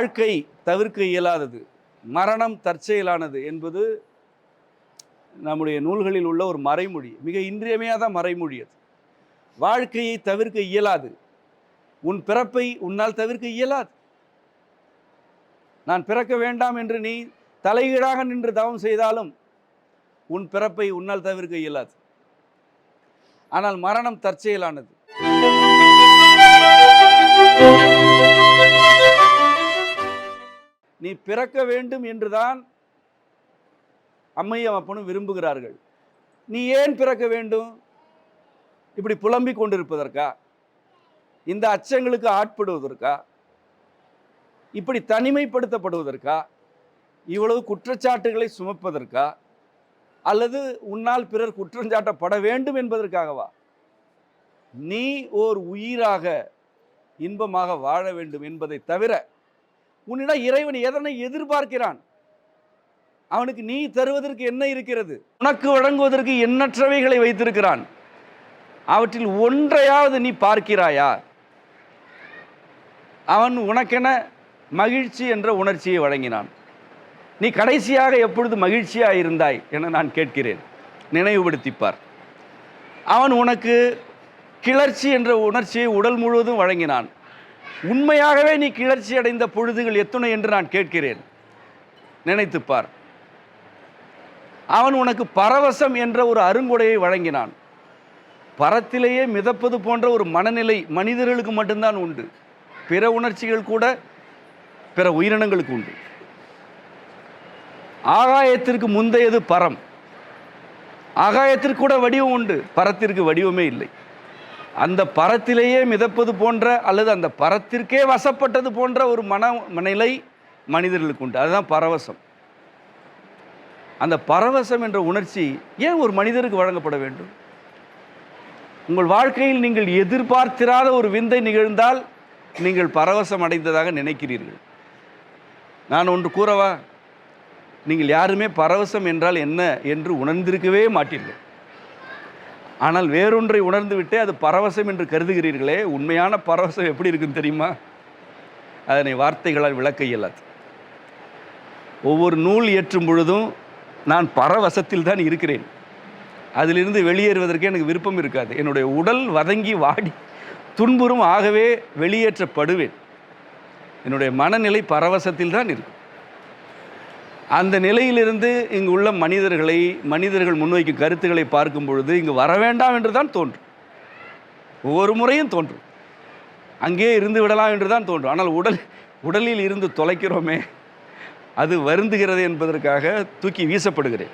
வாழ்க்கை தவிர்க்க இயலாதது, மரணம் தற்செயலானது என்பது நம்முடைய நூல்களில் உள்ள ஒரு மறைமொழி. மிக இன்றியமையாத மறைமொழி அது. வாழ்க்கையை தவிர்க்க இயலாது. உன் பிறப்பை உன்னால் தவிர்க்க இயலாது. நான் பிறக்க வேண்டாம் என்று நீ தலைகீழாக நின்று தவம் செய்தாலும் உன் பிறப்பை உன்னால் தவிர்க்க இயலாது. ஆனால் மரணம் தற்செயலானது. நீ பிறக்க வேண்டும் என்றுதான் அம்மையும் அப்பனும் விரும்புகிறார்கள். நீ ஏன் பிறக்க வேண்டும்? இப்படி புலம்பிக் கொண்டிருப்பதற்கா? இந்த அச்சங்களுக்கு ஆட்படுவதற்கா? இப்படி தனிமைப்படுத்தப்படுவதற்கா? இவ்வளவு குற்றச்சாட்டுகளை சுமப்பதற்கா? அல்லது உன்னால் பிறர் குற்றஞ்சாட்டப்பட வேண்டும் என்பதற்காகவா? நீ ஓர் உயிராக இன்பமாக வாழ வேண்டும் என்பதை தவிர உன்னிடம் இறைவன் எதனை எதிர்பார்க்கிறான்? அவனுக்கு நீ தருவதற்கு என்ன இருக்கிறது? உனக்கு வழங்குவதற்கு எண்ணற்றவைகளை வைத்திருக்கிறான். அவற்றில் ஒன்றையாவது நீ பார்க்கிறாயா? அவன் உனக்கென மகிழ்ச்சி என்ற உணர்ச்சியை வழங்கினான். நீ கடைசியாக எப்பொழுது மகிழ்ச்சியாக இருந்தாய் என நான் கேட்கிறேன். நினைவுபடுத்திப்பார். அவன் உனக்கு கிளர்ச்சி என்ற உணர்ச்சியை உடல் முழுவதும் வழங்கினான். உண்மையாகவே நீ கிளர்ச்சி அடைந்த பொழுதுகள் எத்தனை என்று நான் கேட்கிறேன். நினைத்துப்பார். அவன் உனக்கு பரவசம் என்ற ஒரு அருங்கொடையை வழங்கினான். பரத்திலேயே மிதப்பது போன்ற ஒரு மனநிலை மனிதர்களுக்கு மட்டும்தான் உண்டு. பிற உணர்ச்சிகள் கூட பிற உயிரினங்களுக்கு உண்டு. ஆகாயத்திற்கு முந்தையது பரம். ஆகாயத்திற்கு கூட வடிவம் உண்டு, பரத்திற்கு வடிவமே இல்லை. அந்த பரத்திலேயே மிதப்பது போன்ற அல்லது அந்த பரத்திற்கே வசப்பட்டது போன்ற ஒரு மனநிலை மனிதர்களுக்கு உண்டு. அதுதான் பரவசம். அந்த பரவசம் என்ற உணர்ச்சி ஏன் ஒரு மனிதருக்கு வழங்கப்பட வேண்டும்? உங்கள் வாழ்க்கையில் நீங்கள் எதிர்பார்த்திராத ஒரு விந்தை நிகழ்ந்தால் நீங்கள் பரவசம் அடைந்ததாக நினைக்கிறீர்கள். நான் ஒன்று கூறவா? நீங்கள் யாருமே பரவசம் என்றால் என்ன என்று உணர்ந்திருக்கவே மாட்டீர்கள். ஆனால் வேறொன்றை உணர்ந்து விட்டே அது பரவசம் என்று கருதுகிறீர்களே. உண்மையான பரவசம் எப்படி இருக்குன்னு தெரியுமா? அதனை வார்த்தைகளால் விளக்க இயலாது. ஒவ்வொரு நூல் இயற்றும் பொழுதும் நான் பரவசத்தில் தான் இருக்கிறேன். அதிலிருந்து வெளியேறுவதற்கு எனக்கு விருப்பம் இருக்காது. என்னுடைய உடல் வதங்கி வாடி துன்புறும். ஆகவே வெளியேற்றப்படுவேன். என்னுடைய மனநிலை பரவசத்தில் தான் இருக்கும். அந்த நிலையிலிருந்து இங்கு உள்ள மனிதர்கள் முன்வைக்கும் கருத்துக்களை பார்க்கும் பொழுது இங்கு வர வேண்டாம் என்று தான் தோன்றும். ஒவ்வொரு முறையும் தோன்றும். அங்கே இருந்து விடலாம் என்று தான் தோன்றும். ஆனால் உடலில் இருந்து தொலைக்கிறோமே, அது வருந்துகிறது என்பதற்காக தூக்கி வீசப்படுகிறேன்.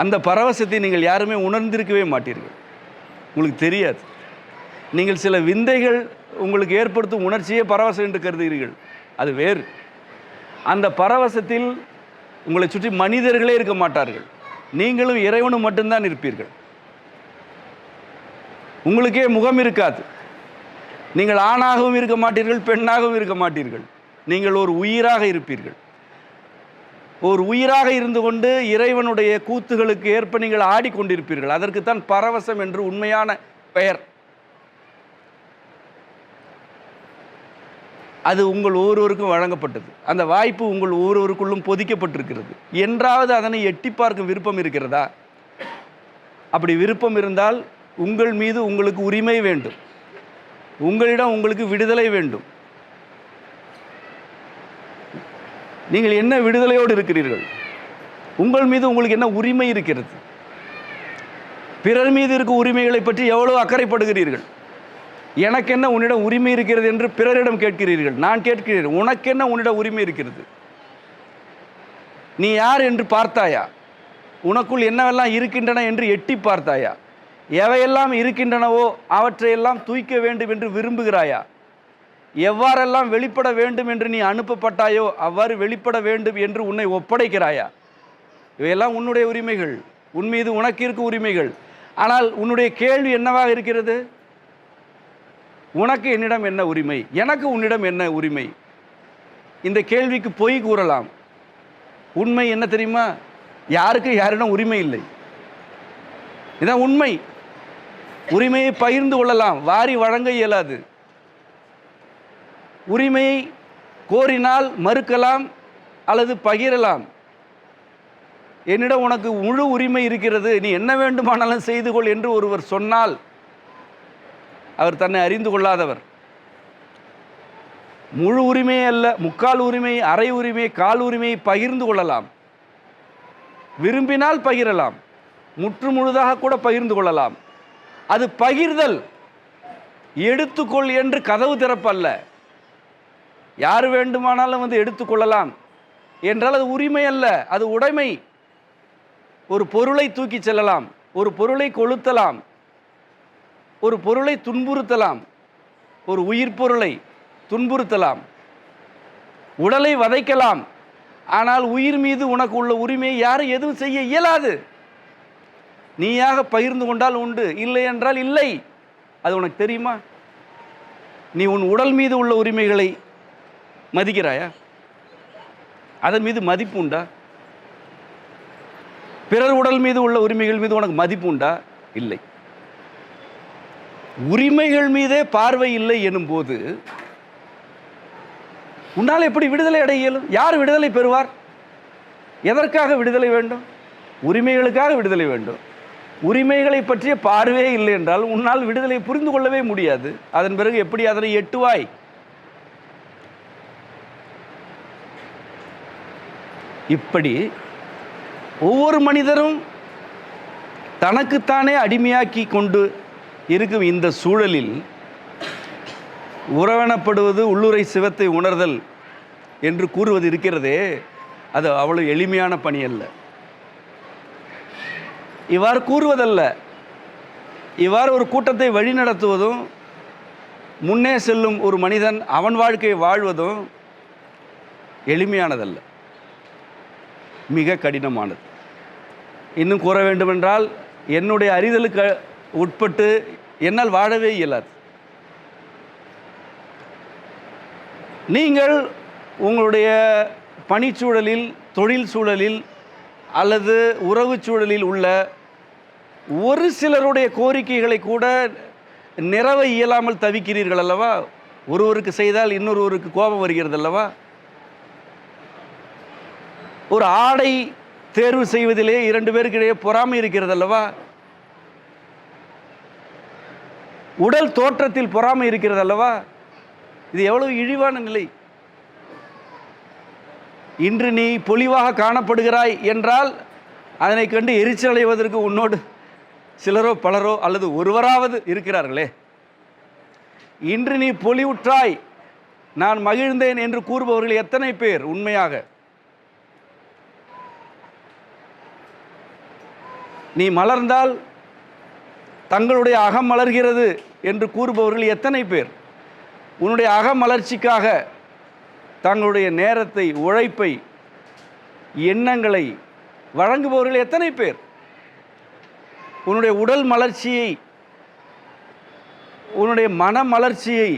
அந்த பரவசத்தை நீங்கள் யாருமே உணர்ந்திருக்கவே மாட்டீர்கள். உங்களுக்கு தெரியாது. நீங்கள் சில விந்தைகள் உங்களுக்கு ஏற்படுத்தும் உணர்ச்சியே பரவசம் என்று கருதுகிறீர்கள். அது வேறு. அந்த பரவசத்தில் உங்களை சுற்றி மனிதர்களே இருக்க மாட்டார்கள். நீங்களும் இறைவனும் மட்டும்தான் இருப்பீர்கள். உங்களுக்கே முகம் இருக்காது. நீங்கள் ஆணாகவும் இருக்க மாட்டீர்கள், பெண்ணாகவும் இருக்க மாட்டீர்கள். நீங்கள் ஒரு உயிராக இருப்பீர்கள். ஒரு உயிராக இருந்து கொண்டு இறைவனுடைய கூத்துகளுக்கு ஏற்ப நீங்கள் ஆடிக்கொண்டிருப்பீர்கள். அதற்குத்தான் பரவசம் என்று உண்மையான பெயர். அது உங்கள் ஒவ்வொருவருக்கும் வழங்கப்பட்டது. அந்த வாய்ப்பு உங்கள் ஒவ்வொருவருக்குள்ளும் பொதிக்கப்பட்டிருக்கிறது. என்றாவது அதனை எட்டி பார்க்கும் விருப்பம் இருக்கிறதா? அப்படி விருப்பம் இருந்தால் உங்கள் மீது உங்களுக்கு உரிமை வேண்டும். உங்களிடம் உங்களுக்கு விடுதலை வேண்டும். நீங்கள் என்ன விடுதலையோடு இருக்கிறீர்கள்? உங்கள் மீது உங்களுக்கு என்ன உரிமை இருக்கிறது? பிறர் மீது இருக்கும் உரிமைகளை பற்றி எவ்வளவு அக்கறைப்படுகிறீர்கள்? எனக்கு என்ன உன்னிடம் உரிமை இருக்கிறது என்று பிறரிடம் கேட்கிறீர்கள். நான் கேட்கிறேன், உனக்கென்ன உன்னிடம் உரிமை இருக்கிறது? நீ யார் என்று பார்த்தாயா? உனக்குள் என்னவெல்லாம் இருக்கின்றன என்று எட்டி பார்த்தாயா? எவையெல்லாம் இருக்கின்றனவோ அவற்றையெல்லாம் தூய்க்க வேண்டும் என்று விரும்புகிறாயா? எவ்வாறெல்லாம் வெளிப்பட வேண்டும் என்று நீ அனுப்பப்பட்டாயோ அவ்வாறு வெளிப்பட வேண்டும் என்று உன்னை ஒப்படைக்கிறாயா? இவையெல்லாம் உன்னுடைய உரிமைகள். உன் மீது உனக்கு இருக்கும் உரிமைகள். ஆனால் உன்னுடைய கேள்வி என்னவாக இருக்கிறது? உனக்கு என்னிடம் என்ன உரிமை? எனக்கு உன்னிடம் என்ன உரிமை? இந்த கேள்விக்கு பொய் கூறலாம். உண்மை என்ன தெரியுமா? யாருக்கு யாரிடம் உரிமை இல்லை. இதான் உண்மை. உரிமையை பகிர்ந்து கொள்ளலாம், வாரி வழங்க இயலாது. உரிமையை கோரினால் மறுக்கலாம் அல்லது பகிரலாம். என்னிடம் உனக்கு முழு உரிமை இருக்கிறது, நீ என்ன வேண்டுமானாலும் செய்து கொள் என்று ஒருவர் சொன்னால் அவர் தன்னை அறிந்து கொள்ளாதவர். முழு உரிமையை அல்ல, முக்கால் உரிமை, அரை உரிமை, கால் உரிமையை பகிர்ந்து கொள்ளலாம். விரும்பினால் பகிரலாம், முற்று முழுதாக கூட பகிர்ந்து கொள்ளலாம். அது பகிர்தல். எடுத்துக்கொள் என்று கதவு திறப்பல்ல. யார் வேண்டுமானாலும் வந்து எடுத்துக்கொள்ளலாம் என்றால் அது உரிமை அல்ல, அது உடைமை. ஒரு பொருளை தூக்கி செல்லலாம், ஒரு பொருளை கொளுத்தலாம், ஒரு பொருளை துன்புறுத்தலாம், ஒரு உயிர் பொருளை துன்புறுத்தலாம், உடலை வதைக்கலாம். ஆனால் உயிர் மீது உனக்கு உள்ள உரிமையை யாரும் எதுவும் செய்ய இயலாது. நீயாக பகிர்ந்து கொண்டால் உண்டு, இல்லை என்றால் இல்லை. அது உனக்கு தெரியுமா? நீ உன் உடல் மீது உள்ள உரிமைகளை மதிக்கிறாயா? அதன் மீது மதிப்பு உண்டா? பிறர் உடல் மீது உள்ள உரிமைகள் மீது உனக்கு மதிப்பு உண்டா? இல்லை. உரிமைகள் மீதே பார்வை இல்லை எனும் போது உன்னால் எப்படி விடுதலை அடைய இயலும்? யார் விடுதலை பெறுவார்? எதற்காக விடுதலை வேண்டும்? உரிமைகளுக்காக விடுதலை வேண்டும். உரிமைகளை பற்றிய பார்வையே இல்லை என்றால் உன்னால் விடுதலை புரிந்து கொள்ளவே முடியாது. அதன் பிறகு எப்படி அதனை எட்டுவாய்? இப்படி ஒவ்வொரு மனிதரும் தனக்குத்தானே அடிமையாக்கி கொண்டு இருக்கும் இந்த சூழலில் உறவனப்படுவது உள்ளுரை சிவத்தை உணர்தல் என்று கூறுவது இருக்கிறதே, அது அவ்வளவு எளிமையான பணி அல்ல. இவ்வாறு கூறுவதல்ல, இவ்வாறு ஒரு கூட்டத்தை வழிநடத்துவதும் முன்னே செல்லும் ஒரு மனிதன் அவன் வாழ்க்கையை வாழ்வதும் எளிமையானதல்ல, மிக கடினமானது. இன்னும் கூற வேண்டுமென்றால் என்னுடைய அறிதலுக்கு உட்பட்டு என்னால் வாழவே இயலாது. நீங்கள் உங்களுடைய பணிச்சூழலில், தொழில் சூழலில் அல்லது உறவு சூழலில் உள்ள ஒரு சிலருடைய கோரிக்கைகளை கூட நிறைவே இயலாமல் தவிக்கிறீர்கள் அல்லவா? ஒருவருக்கு செய்தால் இன்னொருவருக்கு கோபம் வருகிறது அல்லவா? ஒரு ஆடை தேர்வு செய்வதிலே 2 பேருக்கு இடையே பொறாமை இருக்கிறது அல்லவா? உடல் தோற்றத்தில் பொறாமை இருக்கிறது அல்லவா? இது எவ்வளவு இழிவான நிலை! இன்று நீ பொலிவாக காணப்படுகிறாய் என்றால் அதனை கண்டு எரிச்சல் அடைவதற்கு உன்னோடு சிலரோ பலரோ அல்லது ஒருவராவது இருக்கிறார்களே. இன்று நீ பொலிவுற்றாய், நான் மகிழ்ந்தேன் என்று கூறுபவர்கள் எத்தனை பேர் உண்மையாக? நீ மலர்ந்தால் தங்களுடைய அகம் மலர்கிறது என்று கூறுபவர்கள் எத்தனை பேர்? உன்னுடைய அகமலர்ச்சிக்காக தங்களுடைய நேரத்தை, உழைப்பை, எண்ணங்களை வழங்குபவர்கள் எத்தனை பேர்? உன்னுடைய உடல் மலர்ச்சியை, உன்னுடைய மன மலர்ச்சியை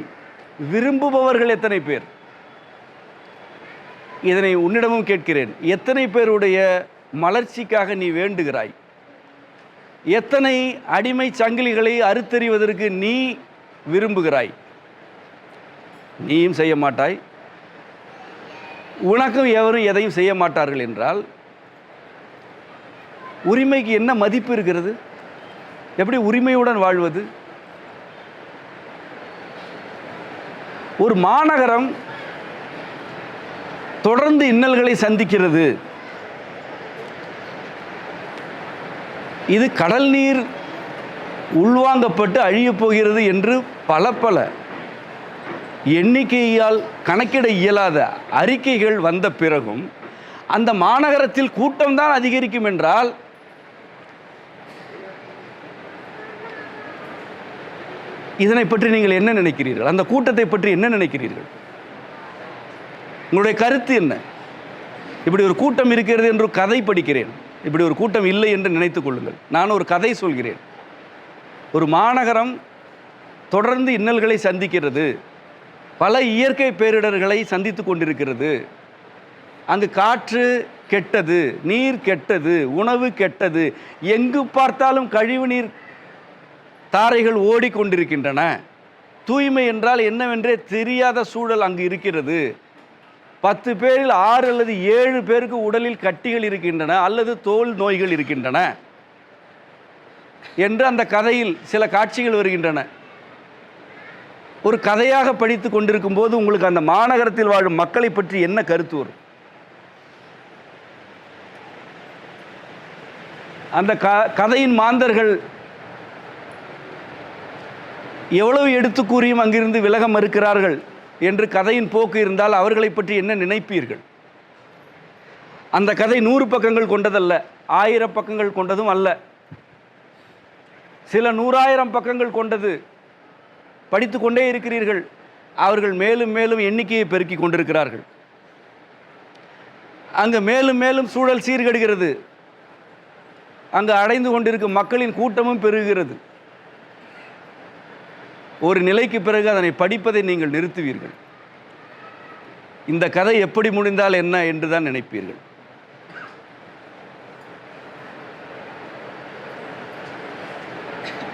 விரும்புபவர்கள் எத்தனை பேர்? இதனை உன்னிடமும் கேட்கிறேன். எத்தனை பேருடைய மலர்ச்சிக்காக நீ வேண்டுகிறாய்? எத்தனை அடிமை சங்கிலிகளை அறுத்தெறிவதற்கு நீ விரும்புகிறாய்? நீயும் செய்ய மாட்டாய், உனக்கும் எவரும் எதையும் செய்ய மாட்டார்கள் என்றால் உரிமைக்கு என்ன மதிப்பு இருக்கிறது? எப்படி உரிமையுடன் வாழ்வது? ஒரு மாநகரம் தொடர்ந்து இன்னல்களை சந்திக்கிறது. இது கடல் நீர் உள்வாங்கப்பட்டு அழியப் போகிறது என்று பல எண்ணிக்கையால் கணக்கிட இயலாத அறிக்கைகள் வந்த பிறகும் அந்த மாநகரத்தில் கூட்டம்தான் அதிகரிக்கும் என்றால் இதனை பற்றி நீங்கள் என்ன நினைக்கிறீர்கள்? அந்த கூட்டத்தை பற்றி என்ன நினைக்கிறீர்கள்? உங்களுடைய கருத்து என்ன? இப்படி ஒரு கூட்டம் இருக்கிறது என்று கதை படிக்கிறேன், இப்படி ஒரு கூட்டம் இல்லை என்று நினைத்துக் கொள்ளுங்கள். நான் ஒரு கதை சொல்கிறேன். ஒரு மாநகரம் தொடர்ந்து இன்னல்களை சந்திக்கிறது, பல இயற்கை பேரிடர்களை சந்தித்து கொண்டிருக்கிறது. அங்கு காற்று கெட்டது, நீர் கெட்டது, உணவு கெட்டது, எங்கு பார்த்தாலும் கழிவு நீர் தாரைகள் ஓடிக்கொண்டிருக்கின்றன. தூய்மை என்றால் என்னவென்றே தெரியாத சூழல் அங்கு இருக்கிறது. 10 பேரில் 6 அல்லது 7 பேருக்கு உடலில் கட்டிகள் இருக்கின்றன அல்லது தோல் நோய்கள் இருக்கின்றன என்று அந்த கதையில் சில காட்சிகள் வருகின்றன. ஒரு கதையாக படித்து கொண்டிருக்கும் போது உங்களுக்கு அந்த மாநகரத்தில் வாழும் மக்களை பற்றி என்ன கருத்து வரும்? அந்த கதையின் மாந்தர்கள் எவ்வளவு எடுத்து கூறியும் அங்கிருந்து விலக மறுக்கிறார்கள் என்று கதையின் போக்கு இருந்தால் அவர்களை பற்றி என்ன நினைப்பீர்கள்? அந்த கதை 100 பக்கங்கள் கொண்டதல்ல, 1000 பக்கங்கள் கொண்டதும் அல்ல, சில 100,000 பக்கங்கள் கொண்டது. படித்து கொண்டே இருக்கிறீர்கள். அவர்கள் மேலும் மேலும் எண்ணிக்கையை பெருக்கிக் கொண்டிருக்கிறார்கள். அங்கு மேலும் மேலும் சூழல் சீர்கெடுகிறது. அங்கு அடைந்து கொண்டிருக்கும் மக்களின் கூட்டமும் பெருகுகிறது. ஒரு நிலைக்கு பிறகு அதனை படிப்பதை நீங்கள் நிறுத்துவீர்கள். இந்த கதை எப்படி முடிந்தால் என்ன என்று தான் நினைப்பீர்கள்.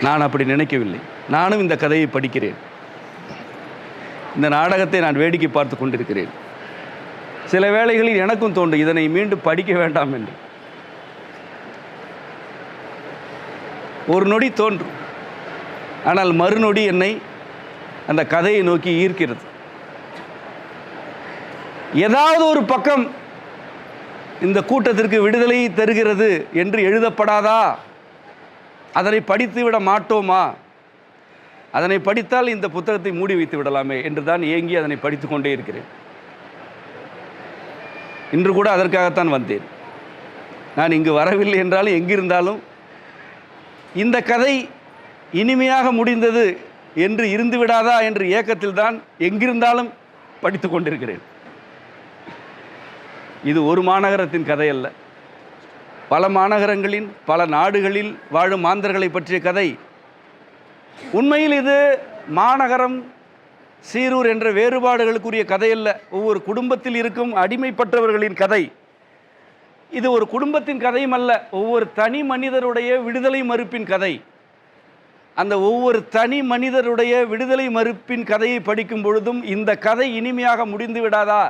நான் அப்படி நினைக்கவில்லை. நானும் இந்த கதையை படிக்கிறேன். இந்த நாடகத்தை நான் வேடிக்கை பார்த்து கொண்டிருக்கிறேன். சில வேளைகளில் எனக்கும் தோன்றும் இதனை மீண்டும் படிக்க வேண்டாம் என்று. ஒரு நொடி தோன்றும், ஆனால் மறுநொடி என்னை அந்த கதையை நோக்கி ஈர்க்கிறது. ஏதாவது ஒரு பக்கம் இந்த கூட்டத்திற்கு விடுதலை தருகிறது என்று எழுதப்படாதா? அதனை படித்து விட மாட்டோமா? அதனை படித்தால் இந்த புத்தகத்தை மூடி வைத்து விடலாமே என்று தான் ஏங்கி அதனை படித்து கொண்டே இருக்கிறேன். இன்று கூட அதற்காகத்தான் வந்தேன். நான் இங்கு வரவில்லை என்றாலும் எங்கிருந்தாலும் இந்த கதை இனிமையாக முடிந்தது என்று இருந்து விடாதா என்ற ஏக்கத்தில் தான் எங்கிருந்தாலும் படித்து கொண்டிருக்கிறேன். இது ஒரு மாநகரத்தின் கதை அல்ல, பல மாநகரங்களின் பல நாடுகளில் வாழும் மாந்தர்களை பற்றிய கதை. உண்மையில் இது மாநகரம் சீரூர் என்ற வேறுபாடுகளுக்குரிய கதை அல்ல, ஒவ்வொரு குடும்பத்தில் இருக்கும் அடிமைப்பட்டவர்களின் கதை. இது ஒரு குடும்பத்தின் கதையும் அல்ல, ஒவ்வொரு தனி மனிதருடைய விடுதலை மறுப்பின் கதை. அந்த ஒவ்வொரு தனி மனிதருடைய விடுதலை மறுப்பின் கதையை படிக்கும் பொழுதும் இந்த கதை இனிமையாக முடிந்து விடாதா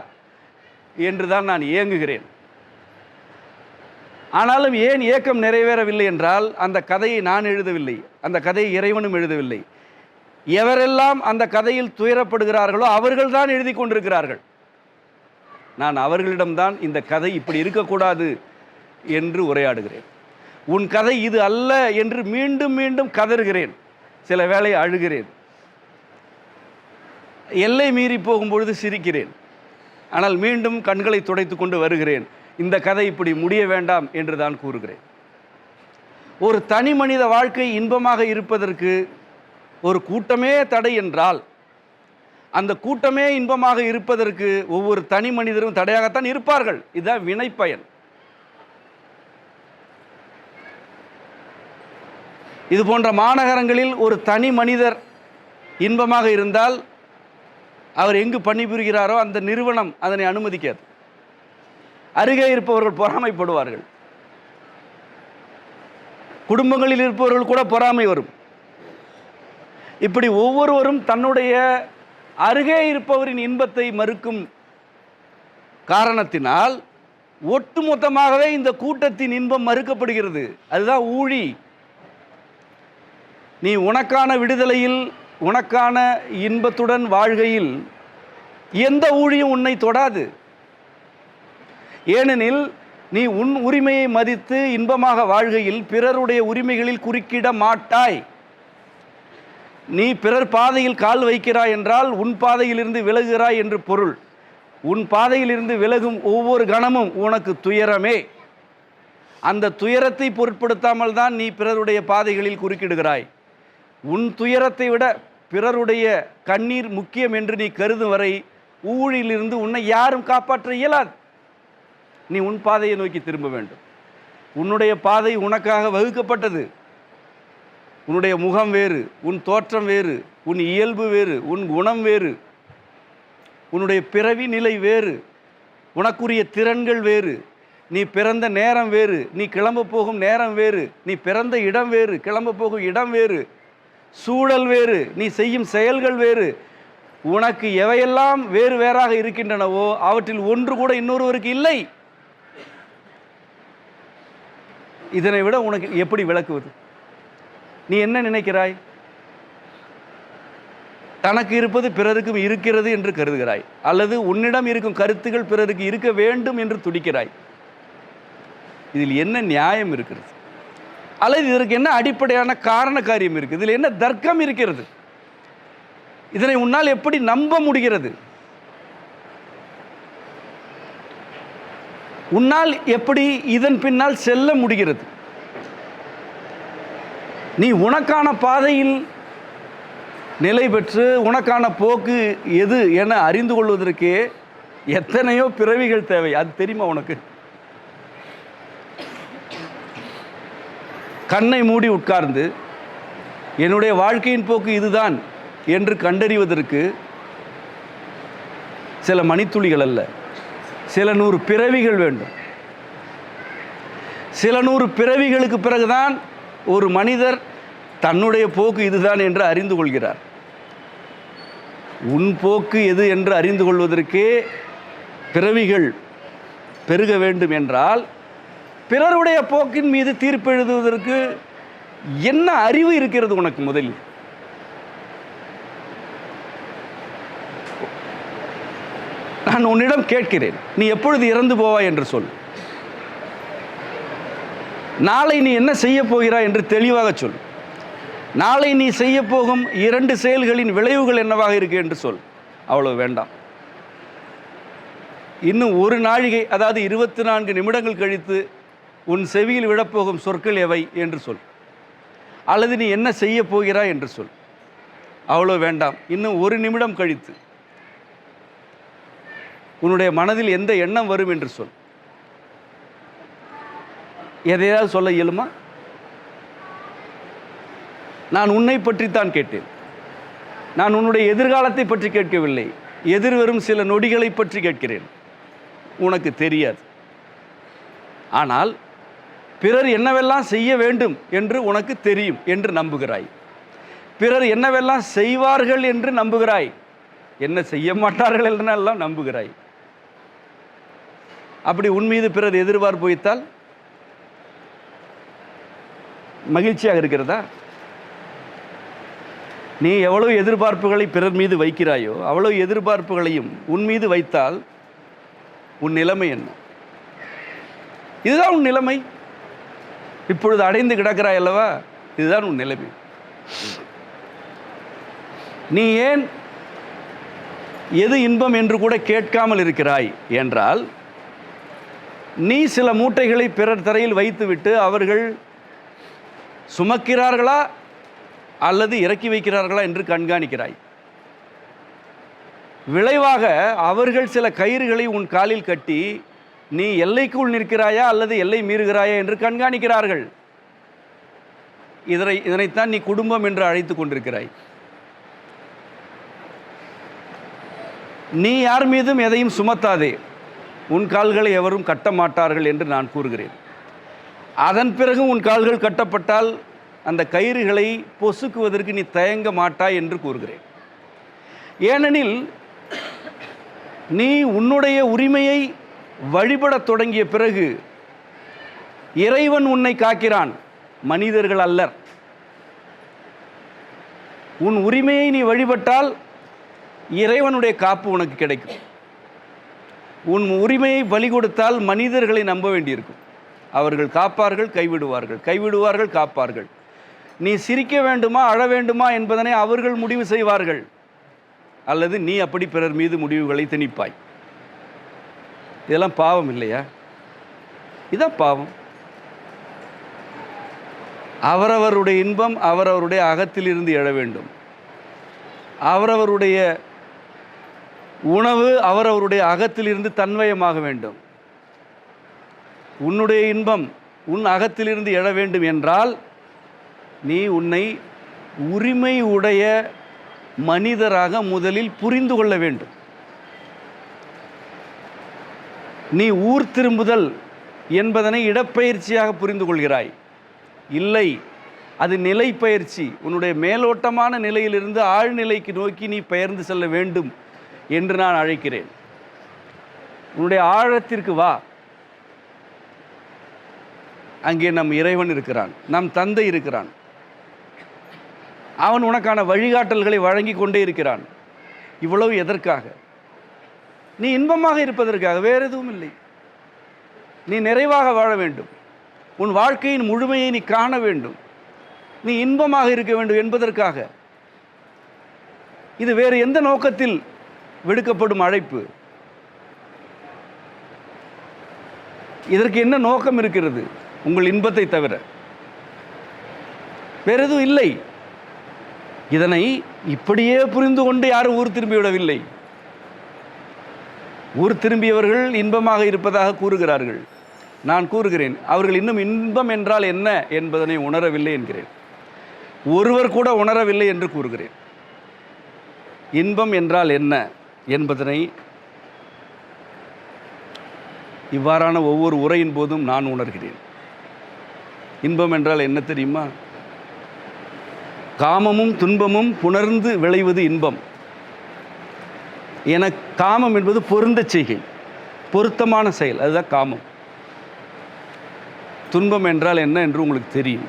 என்று தான் நான் ஏங்குகிறேன். ஆனாலும் ஏன் ஏக்கம் நிறைவேறவில்லை என்றால் அந்த கதையை நான் எழுதவில்லை, அந்த கதையை இறைவனும் எழுதவில்லை. எவரெல்லாம் அந்த கதையில் துயரப்படுகிறார்களோ அவர்கள் தான் எழுதி கொண்டிருக்கிறார்கள். நான் அவர்களிடம்தான் இந்த கதை இப்படி இருக்கக்கூடாது என்று உரையாடுகிறேன். உன் கதை இது அல்ல என்று மீண்டும் மீண்டும் கதறுகிறேன். சில வேளை அழுகிறேன், எல்லை மீறி போகும்பொழுது சிரிக்கிறேன். ஆனால் மீண்டும் கண்களை துடைத்து கொண்டு வருகிறேன். இந்த கதை இப்படி முடிய வேண்டாம் என்று தான் கூறுகிறேன். ஒரு தனி மனித வாழ்க்கை இன்பமாக இருப்பதற்கு ஒரு கூட்டமே தடை என்றால் அந்த கூட்டமே இன்பமாக இருப்பதற்கு ஒவ்வொரு தனி மனிதரும் தடையாகத்தான் இருப்பார்கள். இதுதான் வினைப்பயன். இது போன்ற மாநகரங்களில் ஒரு தனி மனிதர் இன்பமாக இருந்தால் அவர் எங்கு பணிபுரிகிறாரோ அந்த நிறுவனம் அதனை அனுமதிக்காது. அருகே இருப்பவர்கள் பொறாமைப்படுவார்கள். குடும்பங்களில் இருப்பவர்கள் கூட பொறாமை வரும். இப்படி ஒவ்வொருவரும் தன்னுடைய அருகே இருப்பவரின் இன்பத்தை மறுக்கும் காரணத்தினால் ஒட்டுமொத்தமாகவே இந்த கூட்டத்தின் இன்பம் மறுக்கப்படுகிறது. அதுதான் ஊழி. நீ உனக்கான விடுதலையில் உனக்கான இன்பத்துடன் வாழ்கையில் எந்த ஊழியும் உன்னை தொடாது. ஏனெனில் நீ உன் உரிமையை மதித்து இன்பமாக வாழ்கையில் பிறருடைய உரிமைகளில் குறுக்கிட மாட்டாய். நீ பிறர் பாதையில் கால் வைக்கிறாய் என்றால் உன் பாதையிலிருந்து விலகுகிறாய் என்று பொருள். உன் பாதையிலிருந்து விலகும் ஒவ்வொரு கணமும் உனக்கு துயரமே. அந்த துயரத்தை பொருட்படுத்தாமல் தான் நீ பிறருடைய பாதைகளில் குறுக்கிடுகிறாய். உன் துயரத்தை விட பிறருடைய கண்ணீர் முக்கியம் என்று நீ கருதும் வரை ஊழிலிருந்து உன்னை யாரும் காப்பாற்ற இயலாது. நீ உன் பாதையை நோக்கி திரும்ப வேண்டும். உன்னுடைய பாதை உனக்காக வகுக்கப்பட்டது. உன்னுடைய முகம் வேறு, உன் தோற்றம் வேறு, உன் இயல்பு வேறு, உன் குணம் வேறு, உன்னுடைய பிறவி நிலை வேறு, உனக்குரிய திறன்கள் வேறு, நீ பிறந்த நேரம் வேறு, நீ கிளம்ப போகும் நேரம் வேறு, நீ பிறந்த இடம் வேறு, கிளம்ப போகும் இடம் வேறு, சூழல் வேறு, நீ செய்யும் செயல்கள் வேறு. உனக்கு எவையெல்லாம் வேறு வேறாக இருக்கின்றனவோ அவற்றில் ஒன்று கூட இன்னொருவருக்கு இல்லை. இதனை விட உனக்கு எப்படி விளக்குவது? நீ என்ன நினைக்கிறாய்? தனக்கு இருப்பது பிறருக்கும் இருக்கிறது என்று கருதுகிறாய், அல்லது உன்னிடம் இருக்கும் கருத்துக்கள் பிறருக்கு இருக்க வேண்டும் என்று துடிக்கிறாய். இதில் என்ன நியாயம் இருக்கிறது? அல்லது இதற்கு என்ன அடிப்படையான காரண காரியம் இருக்குது? இதில் என்ன தர்க்கம் இருக்கிறது? இதனை உன்னால் எப்படி நம்ப முடிகிறது? உன்னால் எப்படி இதன் பின்னால் செல்ல முடிகிறது? நீ உனக்கான பாதையில் நிலை பெற்று உனக்கான போக்கு எது என அறிந்து கொள்வதற்கே எத்தனையோ பிறவிகள் தேவை. அது தெரியுமா உனக்கு? கண்ணை மூடி உட்கார்ந்து என்னுடைய வாழ்க்கையின் போக்கு இதுதான் என்று கண்டறிவதற்கு சில மணித்துளிகள் அல்ல, சில 100 பிறவிகள் வேண்டும். சில 100 பிறவிகளுக்கு பிறகுதான் ஒரு மனிதர் தன்னுடைய போக்கு இதுதான் என்று அறிந்து கொள்கிறார். உன் போக்கு எது என்று அறிந்து கொள்வதற்கே பிறவிகள் பெருக வேண்டும் என்றால் பிறருடைய போக்கின் மீது தீர்ப்பு எழுதுவதற்கு என்ன அறிவு இருக்கிறது உனக்கு? முதலில் நான் உன்னிடம் கேட்கிறேன், நீ எப்பொழுது இறந்து போவாய் என்று சொல். நாளை நீ என்ன செய்ய போகிறாய் என்று தெளிவாக சொல். நாளை நீ செய்ய போகும் 2 செயல்களின் விளைவுகள் என்னவாக இருக்கு என்று சொல். அவ்வளவு வேண்டாம். இன்னும் ஒரு நாழிகை, அதாவது 24 நிமிடங்கள் கழித்து உன் செவியில் விழப்போகும் சொற்கள் எவை என்று சொல். அல்லது நீ என்ன செய்ய போகிறாய் என்று சொல். அவ்வளோ வேண்டாம். இன்னும் 1 நிமிடம் கழித்து உன்னுடைய மனதில் எந்த எண்ணம் வரும் என்று சொல். எதையாவது சொல்ல இயலுமா? நான் உன்னை பற்றித்தான் கேட்டேன். நான் உன்னுடைய எதிர்காலத்தை பற்றி கேட்கவில்லை. எதிர்வரும் சில நொடிகளை பற்றி கேட்கிறேன். உனக்கு தெரியாது. ஆனால் பிறர் என்னவெல்லாம் செய்ய வேண்டும் என்று உனக்கு தெரியும் என்று நம்புகிறாய். பிறர் என்னவெல்லாம் செய்வார்கள் என்று நம்புகிறாய். என்ன செய்ய மாட்டார்கள் என்றெல்லாம் நம்புகிறாய். அப்படி உன் மீது பிறர் எதிர்பார்ப்பு வைத்தால் மகிழ்ச்சியாக இருக்கிறதா? நீ எவ்வளவு எதிர்பார்ப்புகளை பிறர் மீது வைக்கிறாயோ அவ்வளவு எதிர்பார்ப்புகளையும் உன் மீது வைத்தால் உன் நிலைமை என்ன? இதுதான் உன் நிலைமை. இப்பொழுது அடைந்து கிடக்கிறாய் அல்லவா? இதுதான் உன் நிலைமை. நீ ஏன் எது இன்பம் என்று கூட கேட்காமல் இருக்கிறாய் என்றால், நீ சில மூட்டைகளை பிறர் தரையில் வைத்துவிட்டு அவர்கள் சுமக்கிறார்களா அல்லது இறக்கி வைக்கிறார்களா என்று கண்காணிக்கிறாய். விளைவாக அவர்கள் சில கயிறுகளை உன் காலில் கட்டி நீ எல்லைக்குள் நிற்கிறாயா அல்லது எல்லை மீறுகிறாயா என்று கண்காணிக்கிறார்கள். இதனைத்தான் நீ குடும்பம் என்று அழைத்து கொண்டிருக்கிறாய். நீ யார் மீதும் எதையும் சுமத்தாதே. உன் கால்களை எவரும் கட்ட மாட்டார்கள் என்று நான் கூறுகிறேன். அதன் பிறகு உன் கால்கள் கட்டப்பட்டால் அந்த கயிறுகளை பொசுக்குவதற்கு நீ தயங்க மாட்டாய் என்று கூறுகிறேன். ஏனெனில் நீ உன்னுடைய உரிமையை வழிபடத் தொடங்கிய பிறகு இறைவன் உன்னை காக்கிறான், மனிதர்கள் அல்லர். உன் உரிமையை நீ வழிபட்டால் இறைவனுடைய காப்பு உனக்கு கிடைக்கும். உன் உரிமையை பலி கொடுத்தால் மனிதர்களை நம்ப வேண்டியிருக்கும். அவர்கள் காப்பார்கள், கைவிடுவார்கள், கைவிடுவார்கள், காப்பார்கள். நீ சிரிக்க வேண்டுமா அழ வேண்டுமா என்பதனை அவர்கள் முடிவு செய்வார்கள். அல்லது நீ அப்படி பிறர் மீது முடிவுகளை திணிப்பாய். இதெல்லாம் பாவம் இல்லையா? இதான் பாவம். அவரவருடைய இன்பம் அவரவருடைய அகத்திலிருந்து எழ வேண்டும். அவரவருடைய உணவு அவரவருடைய அகத்திலிருந்து தன்வயமாக வேண்டும். உன்னுடைய இன்பம் உன் அகத்திலிருந்து எழ வேண்டும் என்றால் நீ உன்னை உரிமை உடைய மனிதராக முதலில் புரிந்து கொள்ள வேண்டும். நீ ஊர் திரும்புதல் என்பதனை இடப்பெயர்ச்சியாக புரிந்து கொள்கிறாய். இல்லை, அது நிலை பயிற்சி. உன்னுடைய மேலோட்டமான நிலையிலிருந்து ஆழ்நிலைக்கு நோக்கி நீ பெயர்ந்து செல்ல வேண்டும் என்று நான் அழைக்கிறேன். உன்னுடைய ஆழத்திற்கு வா. அங்கே நம் இறைவன் இருக்கிறான், நம் தந்தை இருக்கிறான். அவன் உனக்கான வழிகாட்டல்களை வழங்கி கொண்டே இருக்கிறான். இவ்வளவு எதற்காக? நீ இன்பமாக இருப்பதற்காக, வேறு எதுவும் இல்லை. நீ நிறைவாக வாழ வேண்டும், உன் வாழ்க்கையின் முழுமையை நீ காண வேண்டும், நீ இன்பமாக இருக்க வேண்டும் என்பதற்காக. இது வேறு எந்த நோக்கத்தில் விடுக்கப்படும் அழைப்பு? இதற்கு என்ன நோக்கம் இருக்கிறது உங்கள் இன்பத்தை தவிர? வேறு எதுவும் இல்லை. இதனை இப்படியே புரிந்து கொண்டு யாரும் ஊர் திரும்பிவிடவில்லை. ஊர் திரும்பியவர்கள் இன்பமாக இருப்பதாக கூறுகிறார்கள். நான் கூறுகிறேன், அவர்கள் இன்னும் இன்பம் என்றால் என்ன என்பதனை உணரவில்லை என்கிறேன். ஒருவர் கூட உணரவில்லை என்று கூறுகிறேன். இன்பம் என்றால் என்ன என்பதனை இவ்வாறான ஒவ்வொரு உரையின் போதும் நான் உணர்கிறேன். இன்பம் என்றால் என்ன தெரியுமா? காமமும் துன்பமும் புணர்ந்து விளைவது இன்பம். என காமம் என்பது பொருந்த செய்கை, பொருத்தமான செயல், அதுதான் காமம். துன்பம் என்றால் என்ன என்று உங்களுக்கு தெரியும்.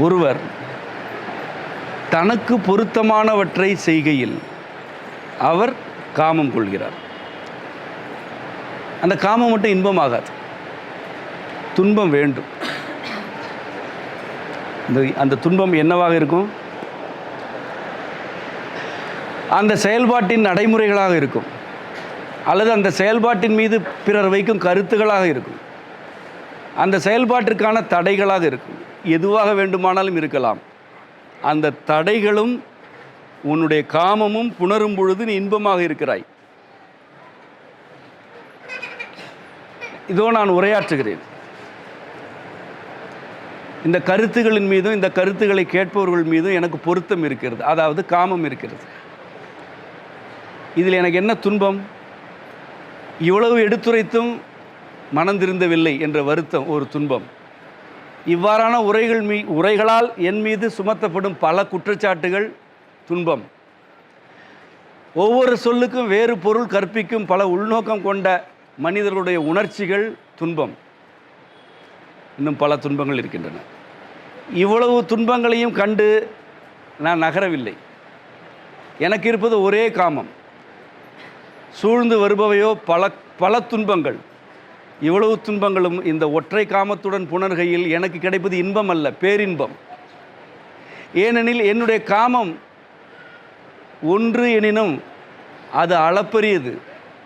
ஒருவர் தனக்கு பொருத்தமானவற்றை செய்கையில் அவர் காமம் கொள்கிறார். அந்த காமம் மட்டும் இன்பமாகாது, துன்பம் வேண்டும். அந்த துன்பம் என்னவாக இருக்கும்? அந்த செயல்பாட்டின் நடைமுறைகளாக இருக்கும், அல்லது அந்த செயல்பாட்டின் மீது பிறர் வைக்கும் கருத்துகளாக இருக்கும், அந்த செயல்பாட்டிற்கான தடைகளாக இருக்கும். எதுவாக வேண்டுமானாலும் இருக்கலாம். அந்த தடைகளும் உன்னுடைய காமமும் புணரும் பொழுது நீ இன்பமாக இருக்கிறாய். இதோ நான் உரையாற்றுகிறேன். இந்த கருத்துகளின் மீதும் இந்த கருத்துக்களை கேட்பவர்கள் மீதும் எனக்கு பொருத்தம் இருக்கிறது, அதாவது காமம் இருக்கிறது. இதில் எனக்கு என்ன துன்பம்? இவ்வளவு எடுத்துரைத்தும் மனம் திருந்தவில்லை என்ற வருத்தம் ஒரு துன்பம். இவ்வாறான உரைகளால் என் மீது சுமத்தப்படும் பல குற்றச்சாட்டுகள் துன்பம். ஒவ்வொரு சொல்லுக்கும் வேறு பொருள் கற்பிக்கும் பல உள்நோக்கம் கொண்ட மனிதர்களுடைய உணர்ச்சிகள் துன்பம். இன்னும் பல துன்பங்கள் இருக்கின்றன. இவ்வளவு துன்பங்களையும் கண்டு நான் நகரவில்லை. எனக்கு இருப்பது ஒரே காமம். சூழ்ந்து வருபவையோ பல துன்பங்கள். இவ்வளவு துன்பங்களும் இந்த ஒற்றை காமத்துடன் புணர்கையில் எனக்கு கிடைப்பது இன்பம் அல்ல, பேரின்பம். ஏனெனில் என்னுடைய காமம் ஒன்று எனினும் அது அளப்பரியது.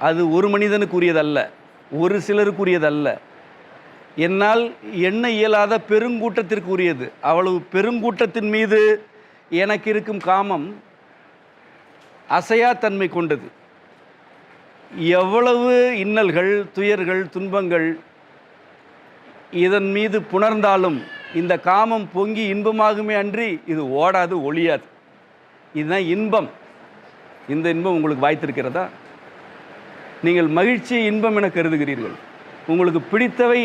அது ஒரு மனிதனுக்குரியதல்ல, ஒரு சிலருக்குரியதல்ல. என்னால் எண்ண இயலாத பெருங்கூட்டத்திற்குரியது. அவ்வளவு பெருங்கூட்டத்தின் மீது எனக்கு இருக்கும் காமம் அசையா தன்மை கொண்டது. எவ்வளவு இன்னல்கள், துயர்கள், துன்பங்கள் இதன் மீது புணர்ந்தாலும் இந்த காமம் பொங்கி இன்பமாகுமே அன்றி இது ஓடாது, ஒழியாது. இதுதான் இன்பம். இந்த இன்பம் உங்களுக்கு வாய்த்திருக்கிறதா? நீங்கள் மகிழ்ச்சியை இன்பம் என கருதுகிறீர்கள். உங்களுக்கு பிடித்தவை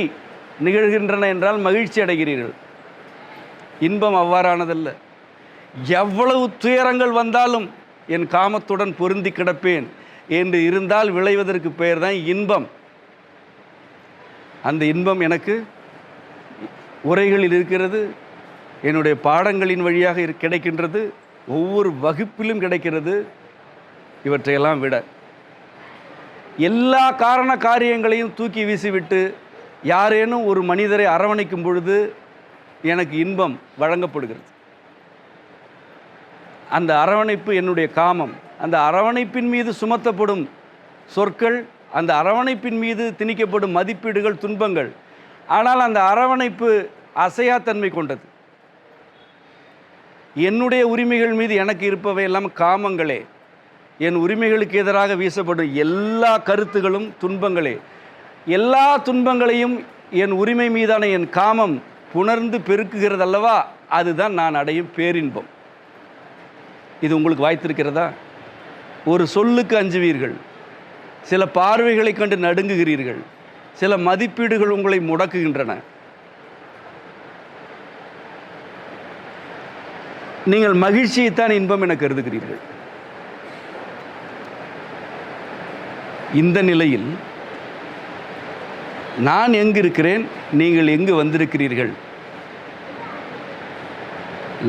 நிகழ்கின்றன என்றால் மகிழ்ச்சி அடைகிறீர்கள். இன்பம் அவ்வாறானதல்ல. எவ்வளவு துயரங்கள் வந்தாலும் என் காமத்துடன் பொருந்தி கிடப்பேன் என்று இருந்தால் விளைவதற்கு பெயர் தான் இன்பம். அந்த இன்பம் எனக்கு உரைகளில் இருக்கிறது, என்னுடைய பாடங்களின் வழியாக கிடைக்கின்றது, ஒவ்வொரு வகுப்பிலும் கிடைக்கிறது. இவற்றையெல்லாம் விட எல்லா காரண காரியங்களையும் தூக்கி வீசிவிட்டு யாரேனும் ஒரு மனிதரை அரவணைக்கும் பொழுது எனக்கு இன்பம் வழங்கப்படுகிறது. அந்த அரவணைப்பு என்னுடைய காமம். அந்த அரவணைப்பின் மீது சுமத்தப்படும் சொற்கள், அந்த அரவணைப்பின் மீது திணிக்கப்படும் மதிப்பீடுகள் துன்பங்கள். ஆனால் அந்த அரவணைப்பு அசையாத்தன்மை கொண்டது. என்னுடைய உரிமைகள் மீது எனக்கு இருப்பவை எல்லாம் காமங்களே. என் உரிமைகளுக்கு எதிராக வீசப்படும் எல்லா கருத்துகளும் துன்பங்களே. எல்லா துன்பங்களையும் என் உரிமை மீதான என் காமம் புணர்ந்து பெருக்குகிறது அல்லவா? அதுதான் நான் அடையும் பேரின்பம். இது உங்களுக்கு வாய்த்திருக்கிறதா? ஒரு சொல்லுக்கு அஞ்சுவீர்கள், சில பார்வைகளை கண்டு நடுங்குகிறீர்கள், சில மதிப்பீடுகள் உங்களை முடக்குகின்றன. நீங்கள் மகிழ்ச்சியைத்தான் இன்பம் என கருதுகிறீர்கள். இந்த நிலையில் நான் எங்கு இருக்கிறேன், நீங்கள் எங்கு வந்திருக்கிறீர்கள்?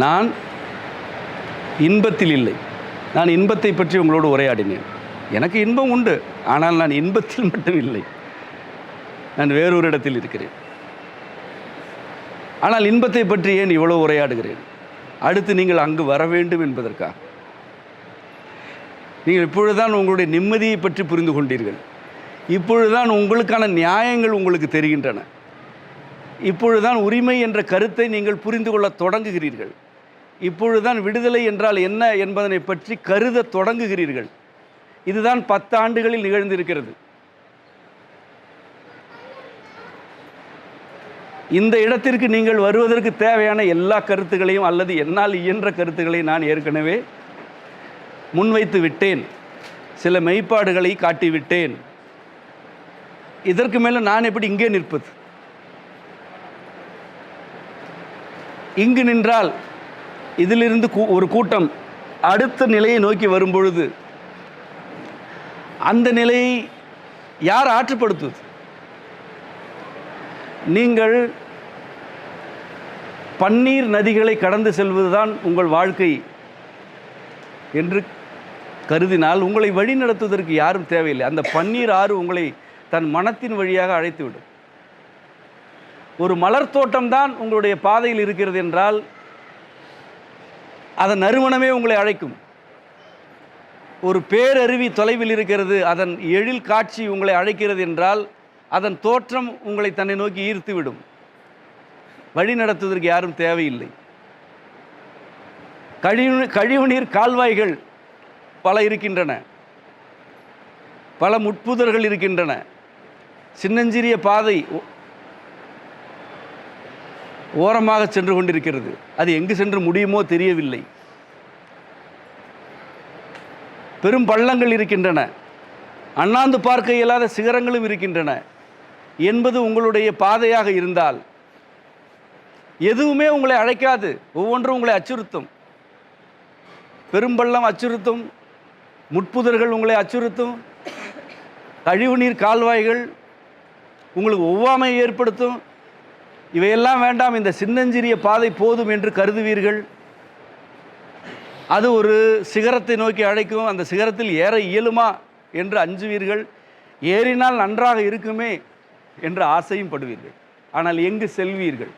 நான் இன்பத்தில் இல்லை. நான் இன்பத்தை பற்றி உங்களோடு உரையாடினேன். எனக்கு இன்பம் உண்டு, ஆனால் நான் இன்பத்தில் மட்டும் இல்லை. நான் வேறொரு இடத்தில் இருக்கிறேன். ஆனால் இன்பத்தை பற்றி ஏன் இவ்வளோ உரையாடுகிறேன்? அடுத்து நீங்கள் அங்கு வர வேண்டும் என்பதற்காக. நீங்கள் இப்பொழுதுதான் உங்களுடைய நிம்மதியை பற்றி புரிந்து கொண்டீர்கள். இப்பொழுதுதான் உங்களுக்கான நியாயங்கள் உங்களுக்கு தெரிகின்றன. இப்பொழுதுதான் உரிமை என்ற கருத்தை நீங்கள் புரிந்து கொள்ள தொடங்குகிறீர்கள். இப்பொழுதுதான் விடுதலை என்றால் என்ன என்பதனை பற்றி கருத தொடங்குகிறீர்கள். இதுதான் 10 ஆண்டுகளில் நிகழ்ந்திருக்கிறது. இந்த இடத்திற்கு நீங்கள் வருவதற்கு தேவையான எல்லா கருத்துக்களையும் அல்லது என்னால் இயன்ற கருத்துக்களை நான் ஏற்கனவே முன்வைத்து விட்டேன். சில மெய்ப்பாடுகளை காட்டிவிட்டேன். இதற்கு மேலே நான் எப்படி இங்கே நிற்பது? இங்கு நின்றால் இதிலிருந்து ஒரு கூட்டம் அடுத்த நிலையை நோக்கி வரும்பொழுது அந்த நிலையை யார் ஆற்றுப்படுத்துவது? நீங்கள் பன்னீர் நதிகளை கடந்து செல்வதுதான் உங்கள் வாழ்க்கை என்று கருதினால் உங்களை வழி நடத்துவதற்கு யாரும் தேவையில்லை. அந்த பன்னீர் ஆறு உங்களை தன் மனத்தின் வழியாக அழைத்துவிடும். ஒரு மலர் தோட்டம்தான் உங்களுடைய பாதையில் இருக்கிறது என்றால் அதன் நறுமணமே உங்களை அழைக்கும். ஒரு பேரருவி தொலைவில் இருக்கிறது, அதன் எழில் காட்சி உங்களை அழைக்கிறது என்றால் அதன் தோற்றம் உங்களை தன்னை நோக்கி ஈர்த்துவிடும். வழி நடத்துவதற்கு யாரும் தேவையில்லை. கழிவுநீர் கால்வாய்கள் பல இருக்கின்றன, பல முட்புதர்கள் இருக்கின்றன. சின்னஞ்சிறிய பாதை ஓரமாக சென்று கொண்டிருக்கிறது. அது எங்கு சென்று முடியுமோ தெரியவில்லை. பெரும் பள்ளங்கள் இருக்கின்றன, அண்ணாந்து பார்க்க இயலாத சிகரங்களும் இருக்கின்றன என்பது உங்களுடைய பாதையாக இருந்தால் எதுவுமே உங்களை அழைக்காது. ஒவ்வொன்றும் உங்களை அச்சுறுத்தும். பெரும்பள்ளம் அச்சுறுத்தும், முட்புதர்கள் உங்களை அச்சுறுத்தும், கழிவுநீர் கால்வாய்கள் உங்களுக்கு ஒவ்வாமை ஏற்படுத்தும். இவையெல்லாம் வேண்டாம், இந்த சின்னஞ்சிறிய பாதை போதும் என்று கருதுவீர்கள். அது ஒரு சிகரத்தை நோக்கி அழைக்கும். அந்த சிகரத்தில் ஏற இயலுமா என்று அஞ்சுவீர்கள். ஏறினால் நன்றாக இருக்குமே என்று ஆசையும் படுவீர்கள். ஆனால் எங்கு செல்வீர்கள்?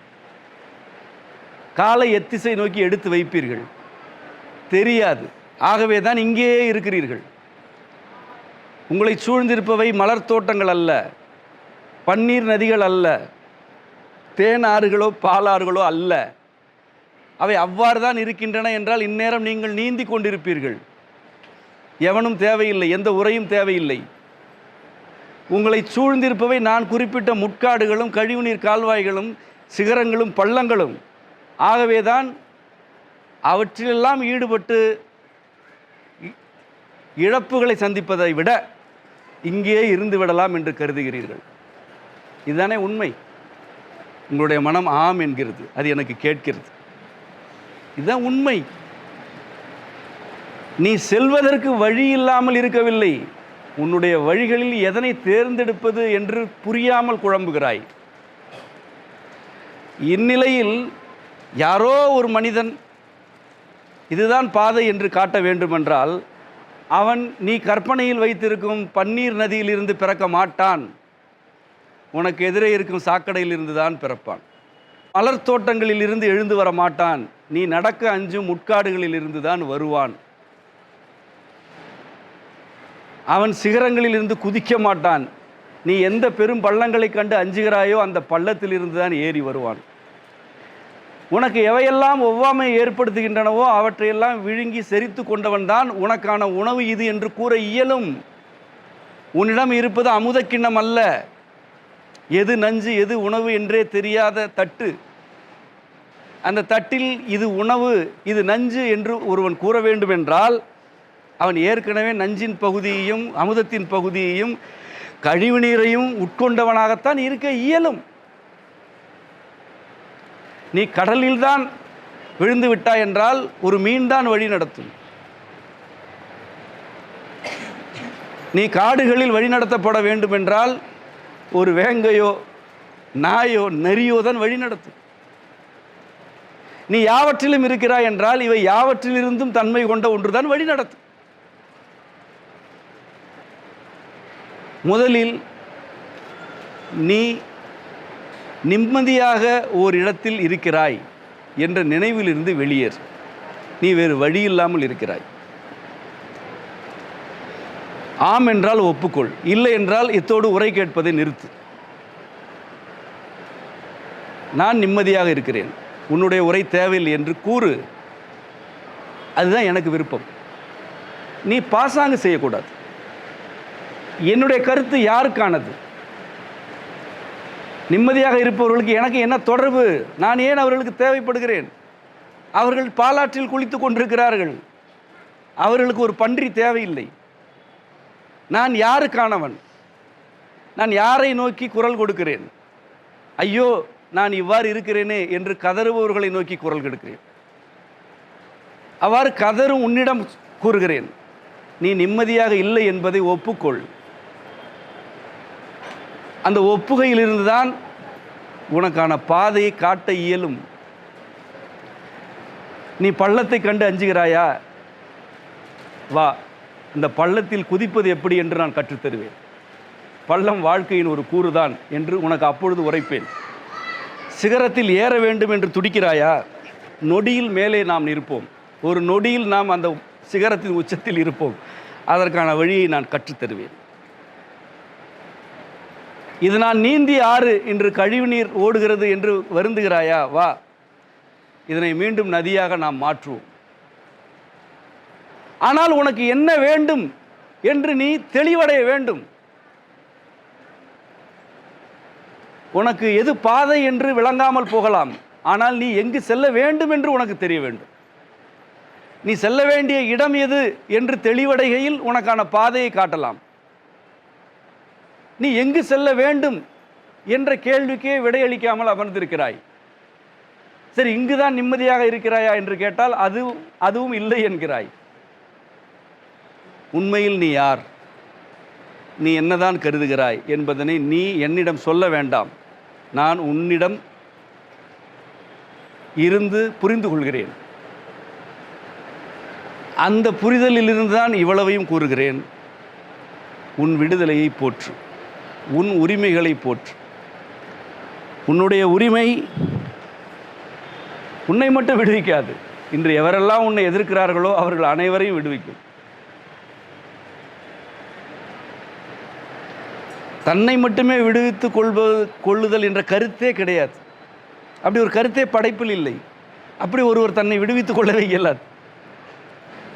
காலை எத்திசை நோக்கி எடுத்து வைப்பீர்கள், தெரியாது. ஆகவே தான் இங்கேயே இருக்கிறீர்கள். உங்களை சூழ்ந்திருப்பவை மலர் தோட்டங்கள் அல்ல, பன்னீர் நதிகள் அல்ல, தேன் ஆறுகளோ பாலாறுகளோ அல்ல. அவை அவ்வாறு தான் இருக்கின்றன என்றால் இந்நேரம் நீங்கள் நீந்தி கொண்டிருப்பீர்கள். எவனும் தேவையில்லை, எந்த உரையும் தேவையில்லை. உங்களை சூழ்ந்திருப்பவை நான் குறிப்பிட்ட முட்காடுகளும் கழிவுநீர் கால்வாய்களும் சிகரங்களும் பள்ளங்களும். ஆகவேதான் அவற்றிலெல்லாம் ஈடுபட்டு இழப்புகளை சந்திப்பதை விட இங்கே இருந்து விடலாம் என்று கருதுகிறீர்கள். இதுதானே உண்மை. உங்களுடைய மனம் ஆம் என்கிறது, அது எனக்கு கேட்கிறது. இதுதான் உண்மை. நீ செல்வதற்கு வழி இல்லாமல் இருக்கவில்லை. உன்னுடைய வழிகளில் எதனை தேர்ந்தெடுப்பது என்று புரியாமல் குழம்புகிறாய். இந்நிலையில் யாரோ ஒரு மனிதன் இதுதான் பாதை என்று காட்ட வேண்டுமென்றால் அவன் நீ கற்பனையில் வைத்திருக்கும் பன்னீர் நதியிலிருந்து பிறக்க மாட்டான். உனக்கு எதிரே இருக்கும் சாக்கடையில் இருந்து தான் பிறப்பான். மலர் தோட்டங்களில் இருந்து எழுந்து வர மாட்டான். நீ நடக்க அஞ்சும் முட்காடுகளில் இருந்து தான் வருவான். அவன் சிகரங்களில் இருந்து குதிக்க மாட்டான். நீ எந்த பெரும் பள்ளங்களை கண்டு அஞ்சுகிறாயோ அந்த பள்ளத்தில் இருந்து தான் ஏறி வருவான். உனக்கு எவையெல்லாம் ஒவ்வாமை ஏற்படுத்துகின்றனவோ அவற்றையெல்லாம் விழுங்கி செரித்து கொண்டவன் தான் உனக்கான உணவு இது என்று கூற இயலும். உன்னிடம் இருப்பது அமுத கிண்ணம் அல்ல, எது நஞ்சு எது உணவு என்றே தெரியாத தட்டு. அந்த தட்டில் இது உணவு இது நஞ்சு என்று ஒருவன் கூற வேண்டுமென்றால் அவன் ஏற்கனவே நஞ்சின் பகுதியையும் அமுதத்தின் பகுதியையும் கழிவு நீரையும் உட்கொண்டவனாகத்தான் இருக்க இயலும். நீ கடலில்தான் விழுந்து விட்டாய் என்றால் ஒரு மீன் தான் வழி நடத்தும். நீ காடுகளில் வழிநடத்தப்பட வேண்டும் என்றால் ஒரு வேங்கையோ நாயோ நரியோ தான் வழி நடத்தும். நீ யாவற்றிலும் இருக்கிறாய் என்றால் இவை யாவற்றிலிருந்தும் தன்மை கொண்ட ஒன்றுதான் வழி நடத்தும். முதலில் நீ நிம்மதியாக ஓர் இடத்தில் இருக்கிறாய் என்ற நினைவிலிருந்து வெளியேறு. நீ வேறு வழி இல்லாமல் இருக்கிறாய். ஆம் என்றால் ஒப்புக்கொள், இல்லை என்றால் இத்தோடு உரை கேட்பதை நிறுத்து. நான் நிம்மதியாக இருக்கிறேன், உன்னுடைய உரை தேவையில்லை என்று கூறு. அதுதான் எனக்கு விருப்பம். நீ பாசாங்கு செய்யக்கூடாது. என்னுடைய கருத்து யாருக்கானது? நிம்மதியாக இருப்பவர்களுக்கு எனக்கு என்ன தொடர்பு? நான் ஏன் அவர்களுக்கு தேவைப்படுகிறேன்? அவர்கள் பாலாற்றில் குளித்து கொண்டிருக்கிறார்கள். அவர்களுக்கு ஒரு பன்றி தேவையில்லை. நான் யாருக்கானவன்? நான் யாரை நோக்கி குரல் கொடுக்கிறேன்? ஐயோ நான் இவ்வாறு இருக்கிறேனே என்று கதறுபவர்களை நோக்கி குரல் கொடுக்கிறேன். அவ்வாறு கதறும் உன்னிடம் கூறுகிறேன், நீ நிம்மதியாக இல்லை என்பதை ஒப்புக்கொள். அந்த ஒப்புகையிலிருந்து தான் உனக்கான பாதையை காட்ட இயலும். நீ பள்ளத்தை கண்டு அஞ்சுகிறாயா? வா, இந்த பள்ளத்தில் குதிப்பது எப்படி என்று நான் கற்றுத்தருவேன். பள்ளம் வாழ்க்கையின் ஒரு கூறுதான் என்று உனக்கு அப்பொழுது உரைப்பேன். சிகரத்தில் ஏற வேண்டும் என்று துடிக்கிறாயா? நொடியில் மேலே நாம் இருப்போம். ஒரு நொடியில் நாம் அந்த சிகரத்தின் உச்சத்தில் இருப்போம். அதற்கான வழியை நான் கற்றுத்தருவேன். இது நான் நீந்தி ஆறு இன்று கழிவுநீர் ஓடுகிறது என்று வருந்துகிறாயா? வா, இதனை மீண்டும் நதியாக நாம் மாற்றுவோம். ஆனால் உனக்கு என்ன வேண்டும் என்று நீ தெளிவடைய வேண்டும். உனக்கு எது பாதை என்று விளங்காமல் போகலாம், ஆனால் நீ எங்கு செல்ல வேண்டும் என்று உனக்கு தெரிய வேண்டும். நீ செல்ல வேண்டிய இடம் எது என்று தெளிவடைகையில் உனக்கான பாதையை காட்டலாம். நீ எங்கு செல்ல வேண்டும் என்ற கேள்விக்கே விடையளிக்காமல் அமர்ந்திருக்கிறாய். சரி, இங்குதான் நிம்மதியாக இருக்கிறாயா என்று கேட்டால் அதுவும் இல்லை என்கிறாய். உண்மையில் நீ யார்? நீ என்னதான் கருதுகிறாய் என்பதனை நீ என்னிடம் சொல்ல வேண்டாம். நான் உன்னிடம் இருந்து புரிந்து கொள்கிறேன். அந்த புரிதலிலிருந்து தான் இவ்வளவையும் கூறுகிறேன். உன் விடுதலையை போற்று, உன் உரிமைகளை போற்று. உன்னுடைய உரிமை உன்னை மட்டும் விடுவிக்காது. இன்று எவரெல்லாம் உன்னை எதிர்க்கிறார்களோ அவர்கள் அனைவரையும் விடுவிக்கும். தன்னை மட்டுமே விடுவித்து கொள்ளுதல் என்ற கருத்தே கிடையாது. அப்படி ஒரு கருத்தே படைப்பில் இல்லை. அப்படி ஒருவர் தன்னை விடுவித்துக் கொள்ளவே இயலாது.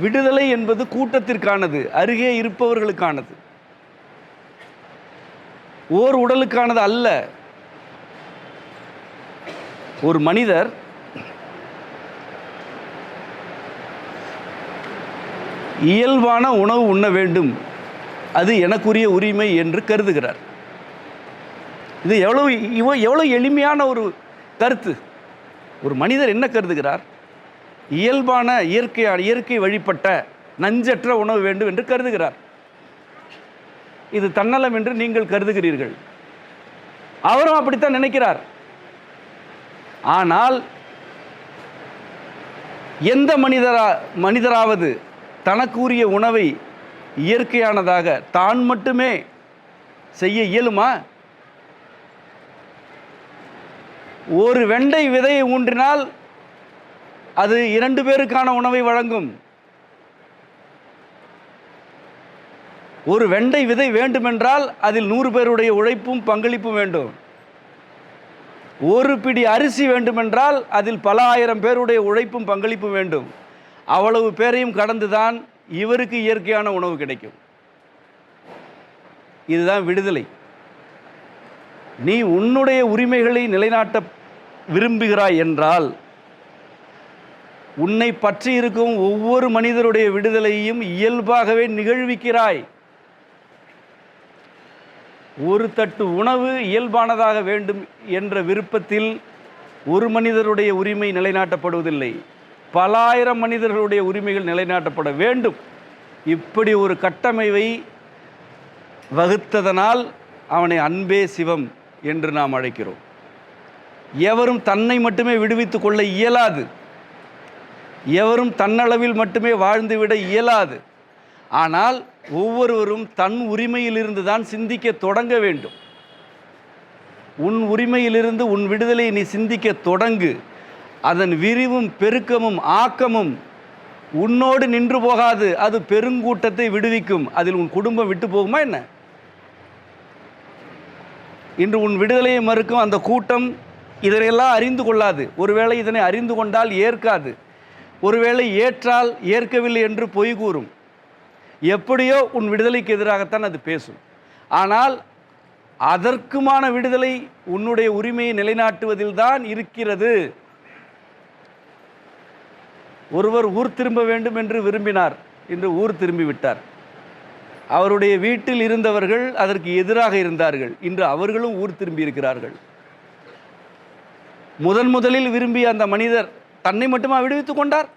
விடுதலை என்பது கூட்டத்திற்கானது, அருகே இருப்பவர்களுக்கானது, ஓர் உடலுக்கானது அல்ல. ஒரு மனிதர் இயல்பான உணவு உண்ண வேண்டும், அது எனக்குரிய உரிமை என்று கருதுகிறார். இது எவ்வளவு எளிமையான ஒரு கருத்து. ஒரு மனிதர் என்ன கருதுகிறார்? இயல்பான இயற்கை வழிபட்ட நஞ்சற்ற உணவு வேண்டும் என்று கருதுகிறார். இது தன்னலம் என்று நீங்கள் கருதுகிறீர்கள். அவரும் அப்படித்தான் நினைக்கிறார். ஆனால் எந்த மனிதராவது தனக்குரிய உணவை இயற்கையானதாக தான் மட்டுமே செய்ய இயலுமா? ஒரு வெண்டை விதையை ஊன்றினால் அது 2 பேருக்கான உணவை வழங்கும். ஒரு வெண்டை விதை வேண்டுமென்றால் அதில் 100 பேருடைய உழைப்பும் பங்களிப்பும் வேண்டும். ஒரு பிடி அரிசி வேண்டுமென்றால் அதில் பல ஆயிரம் பேருடைய உழைப்பும் பங்களிப்பும் வேண்டும். அவ்வளவு பேரையும் கடந்துதான் இவருக்கு இயற்கையான உணவு கிடைக்கும். இதுதான் விடுதலை. நீ உன்னுடைய உரிமைகளை நிலைநாட்ட விரும்புகிறாய் என்றால் உன்னை பற்றி இருக்கும் ஒவ்வொரு மனிதருடைய விடுதலையும் இயல்பாகவே நிகழ்விக்கிறாய். ஒரு தட்டு உணவு இயல்பானதாக வேண்டும் என்ற விருப்பத்தில் ஒரு மனிதருடைய உரிமை நிலைநாட்டப்படுவதில்லை, பலாயிரம் மனிதர்களுடைய உரிமைகள் நிலைநாட்டப்பட வேண்டும். இப்படி ஒரு கட்டமைப்பை வகுத்ததனால் அவனை அன்பே சிவம் என்று நாம் அழைக்கிறோம். எவரும் தன்னை மட்டுமே விடுவித்து கொள்ள இயலாது, எவரும் தன்னளவில் மட்டுமே வாழ்ந்துவிட இயலாது. ஆனால் ஒவ்வொருவரும் தன் உரிமையிலிருந்து தான் சிந்திக்க தொடங்க வேண்டும். உன் உரிமையிலிருந்து உன் விடுதலை நீ சிந்திக்க தொடங்கு. அதன் விரிவும் பெருக்கமும் ஆக்கமும் உன்னோடு நின்று போகாது, அது பெருங்கூட்டத்தை விடுவிக்கும். அதில் உன் குடும்பம் விட்டு போகுமா என்ன? இன்று உன் விடுதலையை மறுக்கும் அந்த கூட்டம் இதனையெல்லாம் அறிந்து கொள்ளாது. ஒருவேளை இதனை அறிந்து கொண்டால் ஏற்காது, ஒருவேளை ஏற்றால் ஏற்கவில்லை என்று பொய் கூறும். எப்படியோ உன் விடுதலைக்கு எதிராகத்தான் அது பேசும். ஆனால் அதற்குமான விடுதலை உன்னுடைய உரிமையை நிலைநாட்டுவதில் தான் இருக்கிறது. ஒருவர் ஊர் திரும்ப வேண்டும் என்று விரும்பினார், இன்று ஊர் திரும்பிவிட்டார். அவருடைய வீட்டில் இருந்தவர்கள் அதற்கு எதிராக இருந்தார்கள், இன்று அவர்களும் ஊர் திரும்பி இருக்கிறார்கள். முதலில் விரும்பிய அந்த மனிதர் தன்னை மட்டுமா விடுவித்துக் கொண்டார்?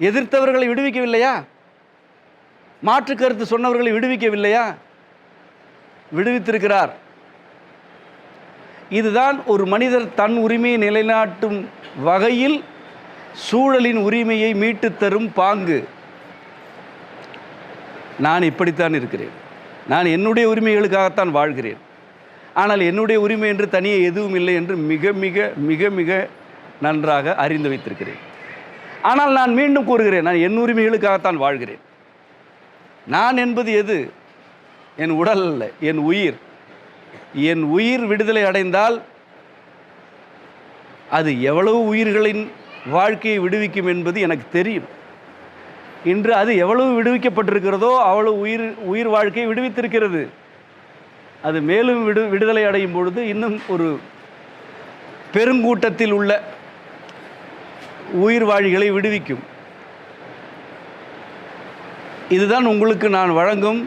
எதிர்த்தவர்களை விடுவிக்கவில்லையா? மாற்று கருத்து சொன்னவர்களை விடுவிக்கவில்லையா? விடுவித்திருக்கிறார். இதுதான் ஒரு மனிதர் தன் உரிமையை நிலைநாட்டும் வகையில் சூழலின் உரிமையை மீட்டு தரும் பாங்கு. நான் இப்படித்தான் இருக்கிறேன். நான் என்னுடைய உரிமைகளுக்காகத்தான் வாழ்கிறேன். ஆனால் என்னுடைய உரிமை என்று தனியே எதுவும் இல்லை என்று மிக மிக மிக மிக நன்றாக அறிந்து வைத்திருக்கிறேன். ஆனால் நான் மீண்டும் கூறுகிறேன், நான் என் உரிமைகளுக்காகத்தான் வாழ்கிறேன். நான் என்பது எது? என் உடல் அல்ல, என் உயிர். என் உயிர் விடுதலை அடைந்தால் அது எவ்வளவு உயிர்களின் வாழ்க்கையை விடுவிக்கும் என்பது எனக்கு தெரியும். இன்று அது எவ்வளவு விடுவிக்கப்பட்டிருக்கிறதோ அவ்வளவு உயிர் வாழ்க்கையை விடுவித்திருக்கிறது. அது மேலும் விடுதலை அடையும் பொழுது இன்னும் ஒரு பெருங்கூட்டத்தில் உள்ள உயிர் வாழிகளை விடுவிக்கும். இதுதான் உங்களுக்கு நான் வழங்கும்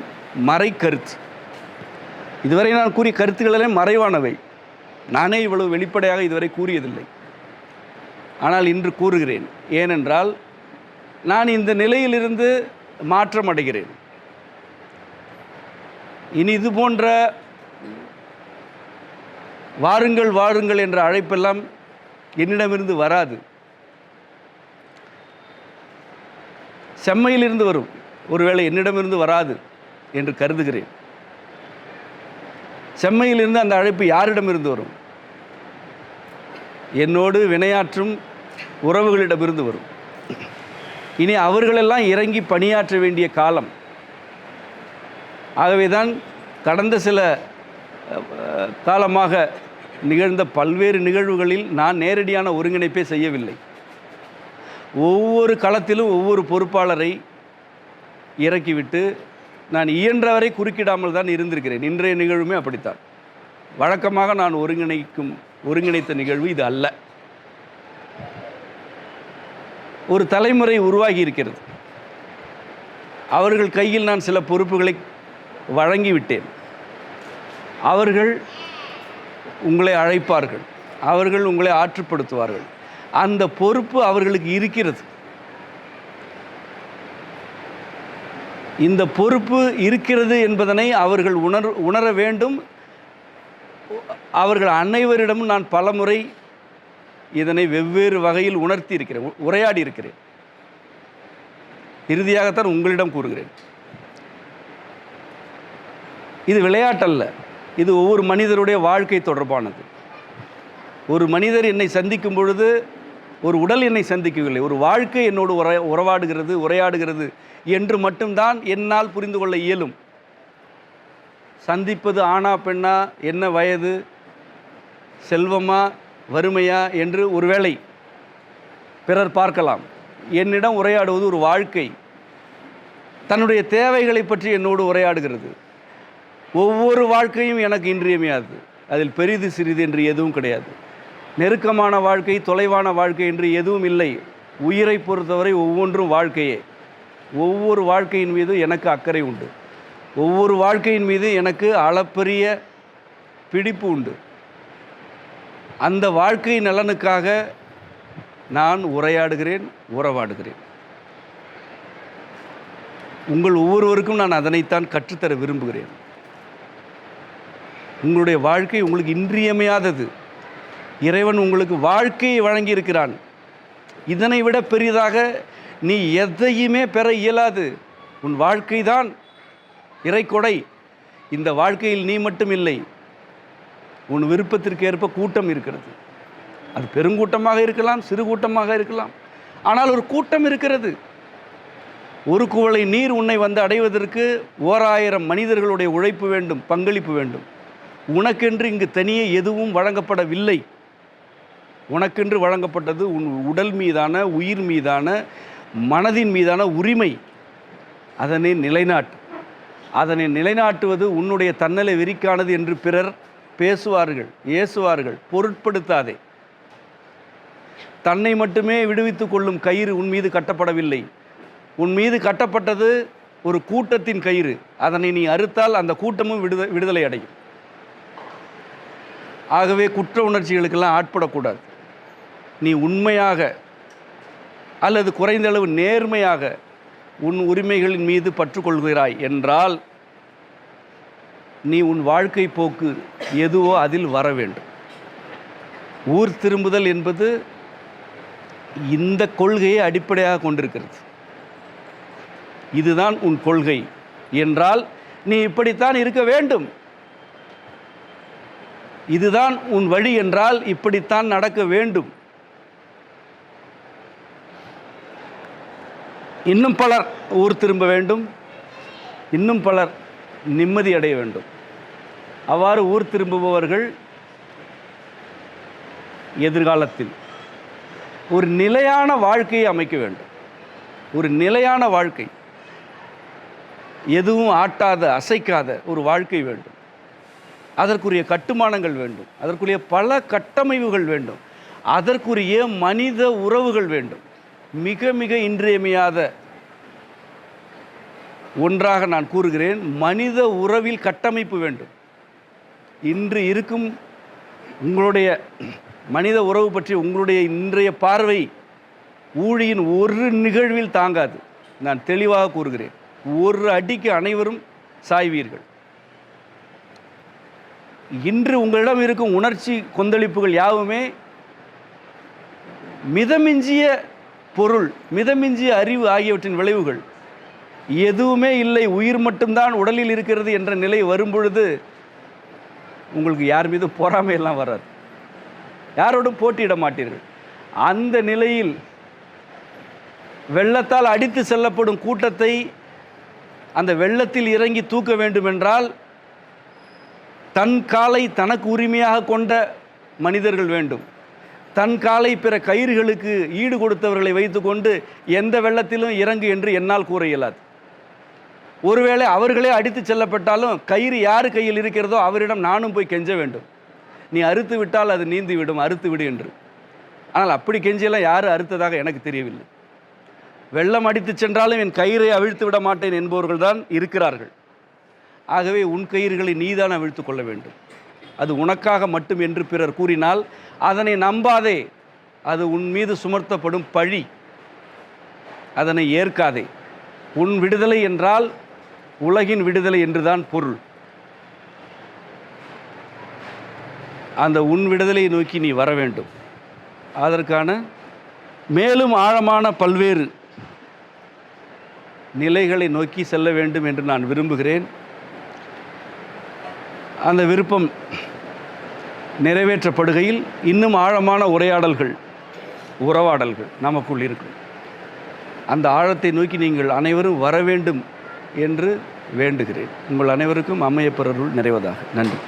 மறை கருத்து. இதுவரை நான் கூறிய கருத்துக்களெல்லாம் மறைவானவை. நானே இவ்வளவு வெளிப்படையாக இதுவரை கூறியதில்லை. ஆனால் இன்று கூறுகிறேன். ஏனென்றால் நான் இந்த நிலையிலிருந்து மாற்றம் அடைகிறேன். இனி இது போன்ற வாருங்கள் வாருங்கள் என்ற அழைப்பெல்லாம் என்னிடமிருந்து வராது. செம்மையிலிருந்து வரும், ஒருவேளை என்னிடமிருந்து வராது என்று கருதுகிறேன். செம்மையிலிருந்து அந்த அழைப்பு யாரிடமிருந்து வரும்? என்னோடு வினையாற்றும் உறவுகளிடமிருந்து வரும். இனி அவர்களெல்லாம் இறங்கி பணியாற்ற வேண்டிய காலம். ஆகவே தான் கடந்த சில காலமாக நிகழ்ந்த பல்வேறு நிகழ்வுகளில் நான் நேரடியான ஒருங்கிணைப்பே செய்யவில்லை. ஒவ்வொரு களத்திலும் ஒவ்வொரு பொறுப்பாளரை இறக்கிவிட்டு நான் இயன்றவரை குறுக்கிடாமல் தான் இருந்திருக்கிறேன். இன்றைய நிகழ்வுமே அப்படித்தான். வழக்கமாக நான் ஒருங்கிணைத்த நிகழ்வு இது அல்ல. ஒரு தலைமுறை உருவாகி இருக்கிறது. அவர்கள் கையில் நான் சில பொறுப்புகளை வழங்கிவிட்டேன். அவர்கள் உங்களை அழைப்பார்கள், அவர்கள் உங்களை ஆற்றுப்படுத்துவார்கள். அந்த பொறுப்பு அவர்களுக்கு இருக்கிறது. இந்த பொறுப்பு இருக்கிறது என்பதனை அவர்கள் உணர வேண்டும். அவர்கள் அனைவரிடமும் நான் பலமுறை இதனை வெவ்வேறு வகையில் உணர்த்தி இருக்கிறேன், உரையாடி இருக்கிறேன். இறுதியாகத்தான் உங்களிடம் கூறுகிறேன். இது விளையாட்டல்ல, இது ஒவ்வொரு மனிதருடைய வாழ்க்கை தொடர்பானது. ஒரு மனிதர் என்னை சந்திக்கும் பொழுது ஒரு உடல் என்னை சந்திக்கவில்லை, ஒரு வாழ்க்கை என்னோடு உரையாடுகிறது என்று மட்டும்தான் என்னால் புரிந்து கொள்ள இயலும். சந்திப்பது ஆணா பெண்ணா, என்ன வயது, செல்வமா வறுமையா என்று ஒருவேளை பிறர் பார்க்கலாம். என்னிடம் உரையாடுவது ஒரு வாழ்க்கை. தன்னுடைய தேவைகளை பற்றி என்னோடு உரையாடுகிறது. ஒவ்வொரு வாழ்க்கையும் எனக்கு இன்றியமையாது. அதில் பெரிது சிறிது என்று எதுவும் கிடையாது. நெருக்கமான வாழ்க்கை, தொலைவான வாழ்க்கை என்று எதுவும் இல்லை. உயிரை பொறுத்தவரை ஒவ்வொன்றும் வாழ்க்கையே. ஒவ்வொரு வாழ்க்கையின் மீது எனக்கு அக்கறை உண்டு. ஒவ்வொரு வாழ்க்கையின் மீது எனக்கு அளப்பரிய பிடிப்பு உண்டு. அந்த வாழ்க்கை நலனுக்காக நான் உரையாடுகிறேன், உறவாடுகிறேன். உங்கள் ஒவ்வொருவருக்கும் நான் அதனைத்தான் கற்றுத்தர விரும்புகிறேன். உங்களுடைய வாழ்க்கை உங்களுக்கு இன்றியமையாதது. இறைவன் உங்களுக்கு வாழ்க்கையை வழங்கியிருக்கிறான். இதனை விட பெரிதாக நீ எதையுமே பெற இயலாது. உன் வாழ்க்கை தான் இறைக்கொடை. இந்த வாழ்க்கையில் நீ மட்டும் இல்லை, உன் விருப்பத்திற்கு ஏற்ப கூட்டம் இருக்கிறது. அது பெருங்கூட்டமாக இருக்கலாம், சிறு கூட்டமாக இருக்கலாம், ஆனால் ஒரு கூட்டம் இருக்கிறது. ஒரு குவளை நீர் உன்னை வந்து அடைவதற்கு 1000 மனிதர்களுடைய உழைப்பு வேண்டும், பங்களிப்பு வேண்டும். உனக்கென்று இங்கு தனியே எதுவும் வழங்கப்படவில்லை. உனக்கென்று வழங்கப்பட்டது உன் உடல் மீதான, உயிர் மீதான, மனதின் மீதான உரிமை. அதனை நிலைநாட்டு. அதனை நிலைநாட்டுவது உன்னுடைய தன்னலை வெறிக்கானது என்று பிறர் பேசுவார்கள், ஏசுவார்கள். பொருட்படுத்தாதே. தன்னை மட்டுமே விடுவித்துக் கொள்ளும் கயிறு உன் மீது கட்டப்படவில்லை. உன் மீது கட்டப்பட்டது ஒரு கூட்டத்தின் கயிறு. அதனை நீ அறுத்தால் அந்த கூட்டமும் விடுதலை அடையும். ஆகவே குற்ற உணர்ச்சிகளுக்கெல்லாம் ஆட்படக்கூடாது. நீ உண்மையாக அல்லது குறைந்தளவு நேர்மையாக உன் உரிமைகளின் மீது பற்றுக்கொள்கிறாய் என்றால் நீ உன் வாழ்க்கை போக்கு எதுவோ அதில் வர வேண்டும். ஊர் திரும்புதல் என்பது இந்த கொள்கையை அடிப்படையாக கொண்டிருக்கிறது. இதுதான் உன் கொள்கை என்றால் நீ இப்படித்தான் இருக்க வேண்டும். இதுதான் உன் வழி என்றால் இப்படித்தான் நடக்க வேண்டும். இன்னும் பலர் ஊர் திரும்ப வேண்டும், இன்னும் பலர் நிம்மதி அடைய வேண்டும். அவ்வாறு ஊர் திரும்புபவர்கள் எதிர்காலத்தில் ஒரு நிலையான வாழ்க்கையை அமைக்க வேண்டும். ஒரு நிலையான வாழ்க்கை, எதுவும் ஆட்டாத, அசைக்காத ஒரு வாழ்க்கை வேண்டும். அதற்குரிய கட்டுமானங்கள் வேண்டும், அதற்குரிய பல கட்டமைப்புகள் வேண்டும், அதற்குரிய மனித உறவுகள் வேண்டும். மிக மிக இன்றியமையாத ஒன்றாக நான் கூறுகிறேன், மனித உறவில் கட்டமைப்பு வேண்டும். இன்று இருக்கும் உங்களுடைய மனித உறவு பற்றி உங்களுடைய இன்றைய பார்வை ஊழியின் ஒரு நிகழ்வில் தாங்காது. நான் தெளிவாக கூறுகிறேன். ஒரு அடிக்கு அனைவரும் சாய்வீர்கள். இன்று உங்களிடம் இருக்கும் உணர்ச்சி கொந்தளிப்புகள் யாவுமே மிதமிஞ்சிய பொருள், மிதமிஞ்சிய அறிவு ஆகியவற்றின் விளைவுகள். எதுவுமே இல்லை, உயிர் மட்டும்தான் உடலில் இருக்கிறது என்ற நிலை வரும்பொழுது உங்களுக்கு யார் மீது பொறாமையெல்லாம் வராது, யாரோடும் போட்டியிட மாட்டீர்கள். அந்த நிலையில் வெள்ளத்தால் அடித்து செல்லப்படும் கூட்டத்தை அந்த வெள்ளத்தில் இறங்கி தூக்க வேண்டுமென்றால் தன் காலை தனக்கு உரிமையாக கொண்ட மனிதர்கள் வேண்டும். தன் காலை பிற கயிறுகளுக்கு ஈடு கொடுத்தவர்களை வைத்துக்கொண்டு எந்த வெள்ளத்திலும் இறங்கு என்று என்னால் கூற இயலாது. ஒருவேளை அவர்களே அடித்து செல்லப்பட்டாலும் கயிறு யார் கையில் இருக்கிறதோ அவரிடம் நானும் போய் கெஞ்ச வேண்டும். நீ அறுத்து விட்டால் அது நீந்தி விடும், அறுத்து விடு என்று. ஆனால் அப்படி கெஞ்சியெல்லாம் யார் அறுத்ததாக எனக்கு தெரியவில்லை. வெள்ளம் அடித்து சென்றாலும் என் கயிறை அவிழ்த்து விட மாட்டேன் என்பவர்கள் தான் இருக்கிறார்கள். ஆகவே உன் கயிறுகளை நீதான் அவிழ்த்து கொள்ள வேண்டும். அது உனக்காக மட்டும் என்று பிறர் கூறினால் அதனை நம்பாதே. அது உன் மீது சுமர்த்தப்படும் பழி. அதனை ஏற்காதே. உன் விடுதலை என்றால் உலகின் விடுதலை என்றுதான் பொருள். அந்த உன் விடுதலையை நோக்கி நீ வர வேண்டும். அதற்கான மேலும் ஆழமான பல்வேறு நிலைகளை நோக்கி செல்ல வேண்டும் என்று நான் விரும்புகிறேன். அந்த விருப்பம் நிறைவேற்றப்படுகையில் இன்னும் ஆழமான உரையாடல்கள், உறவாடல்கள் நமக்குள் இருக்கும். அந்த ஆழத்தை நோக்கி நீங்கள் அனைவரும் வர வேண்டும் என்று வேண்டுகிறேன். உங்கள் அனைவருக்கும் அம்மையப்பரருள் நிறைவதாக. நன்றி.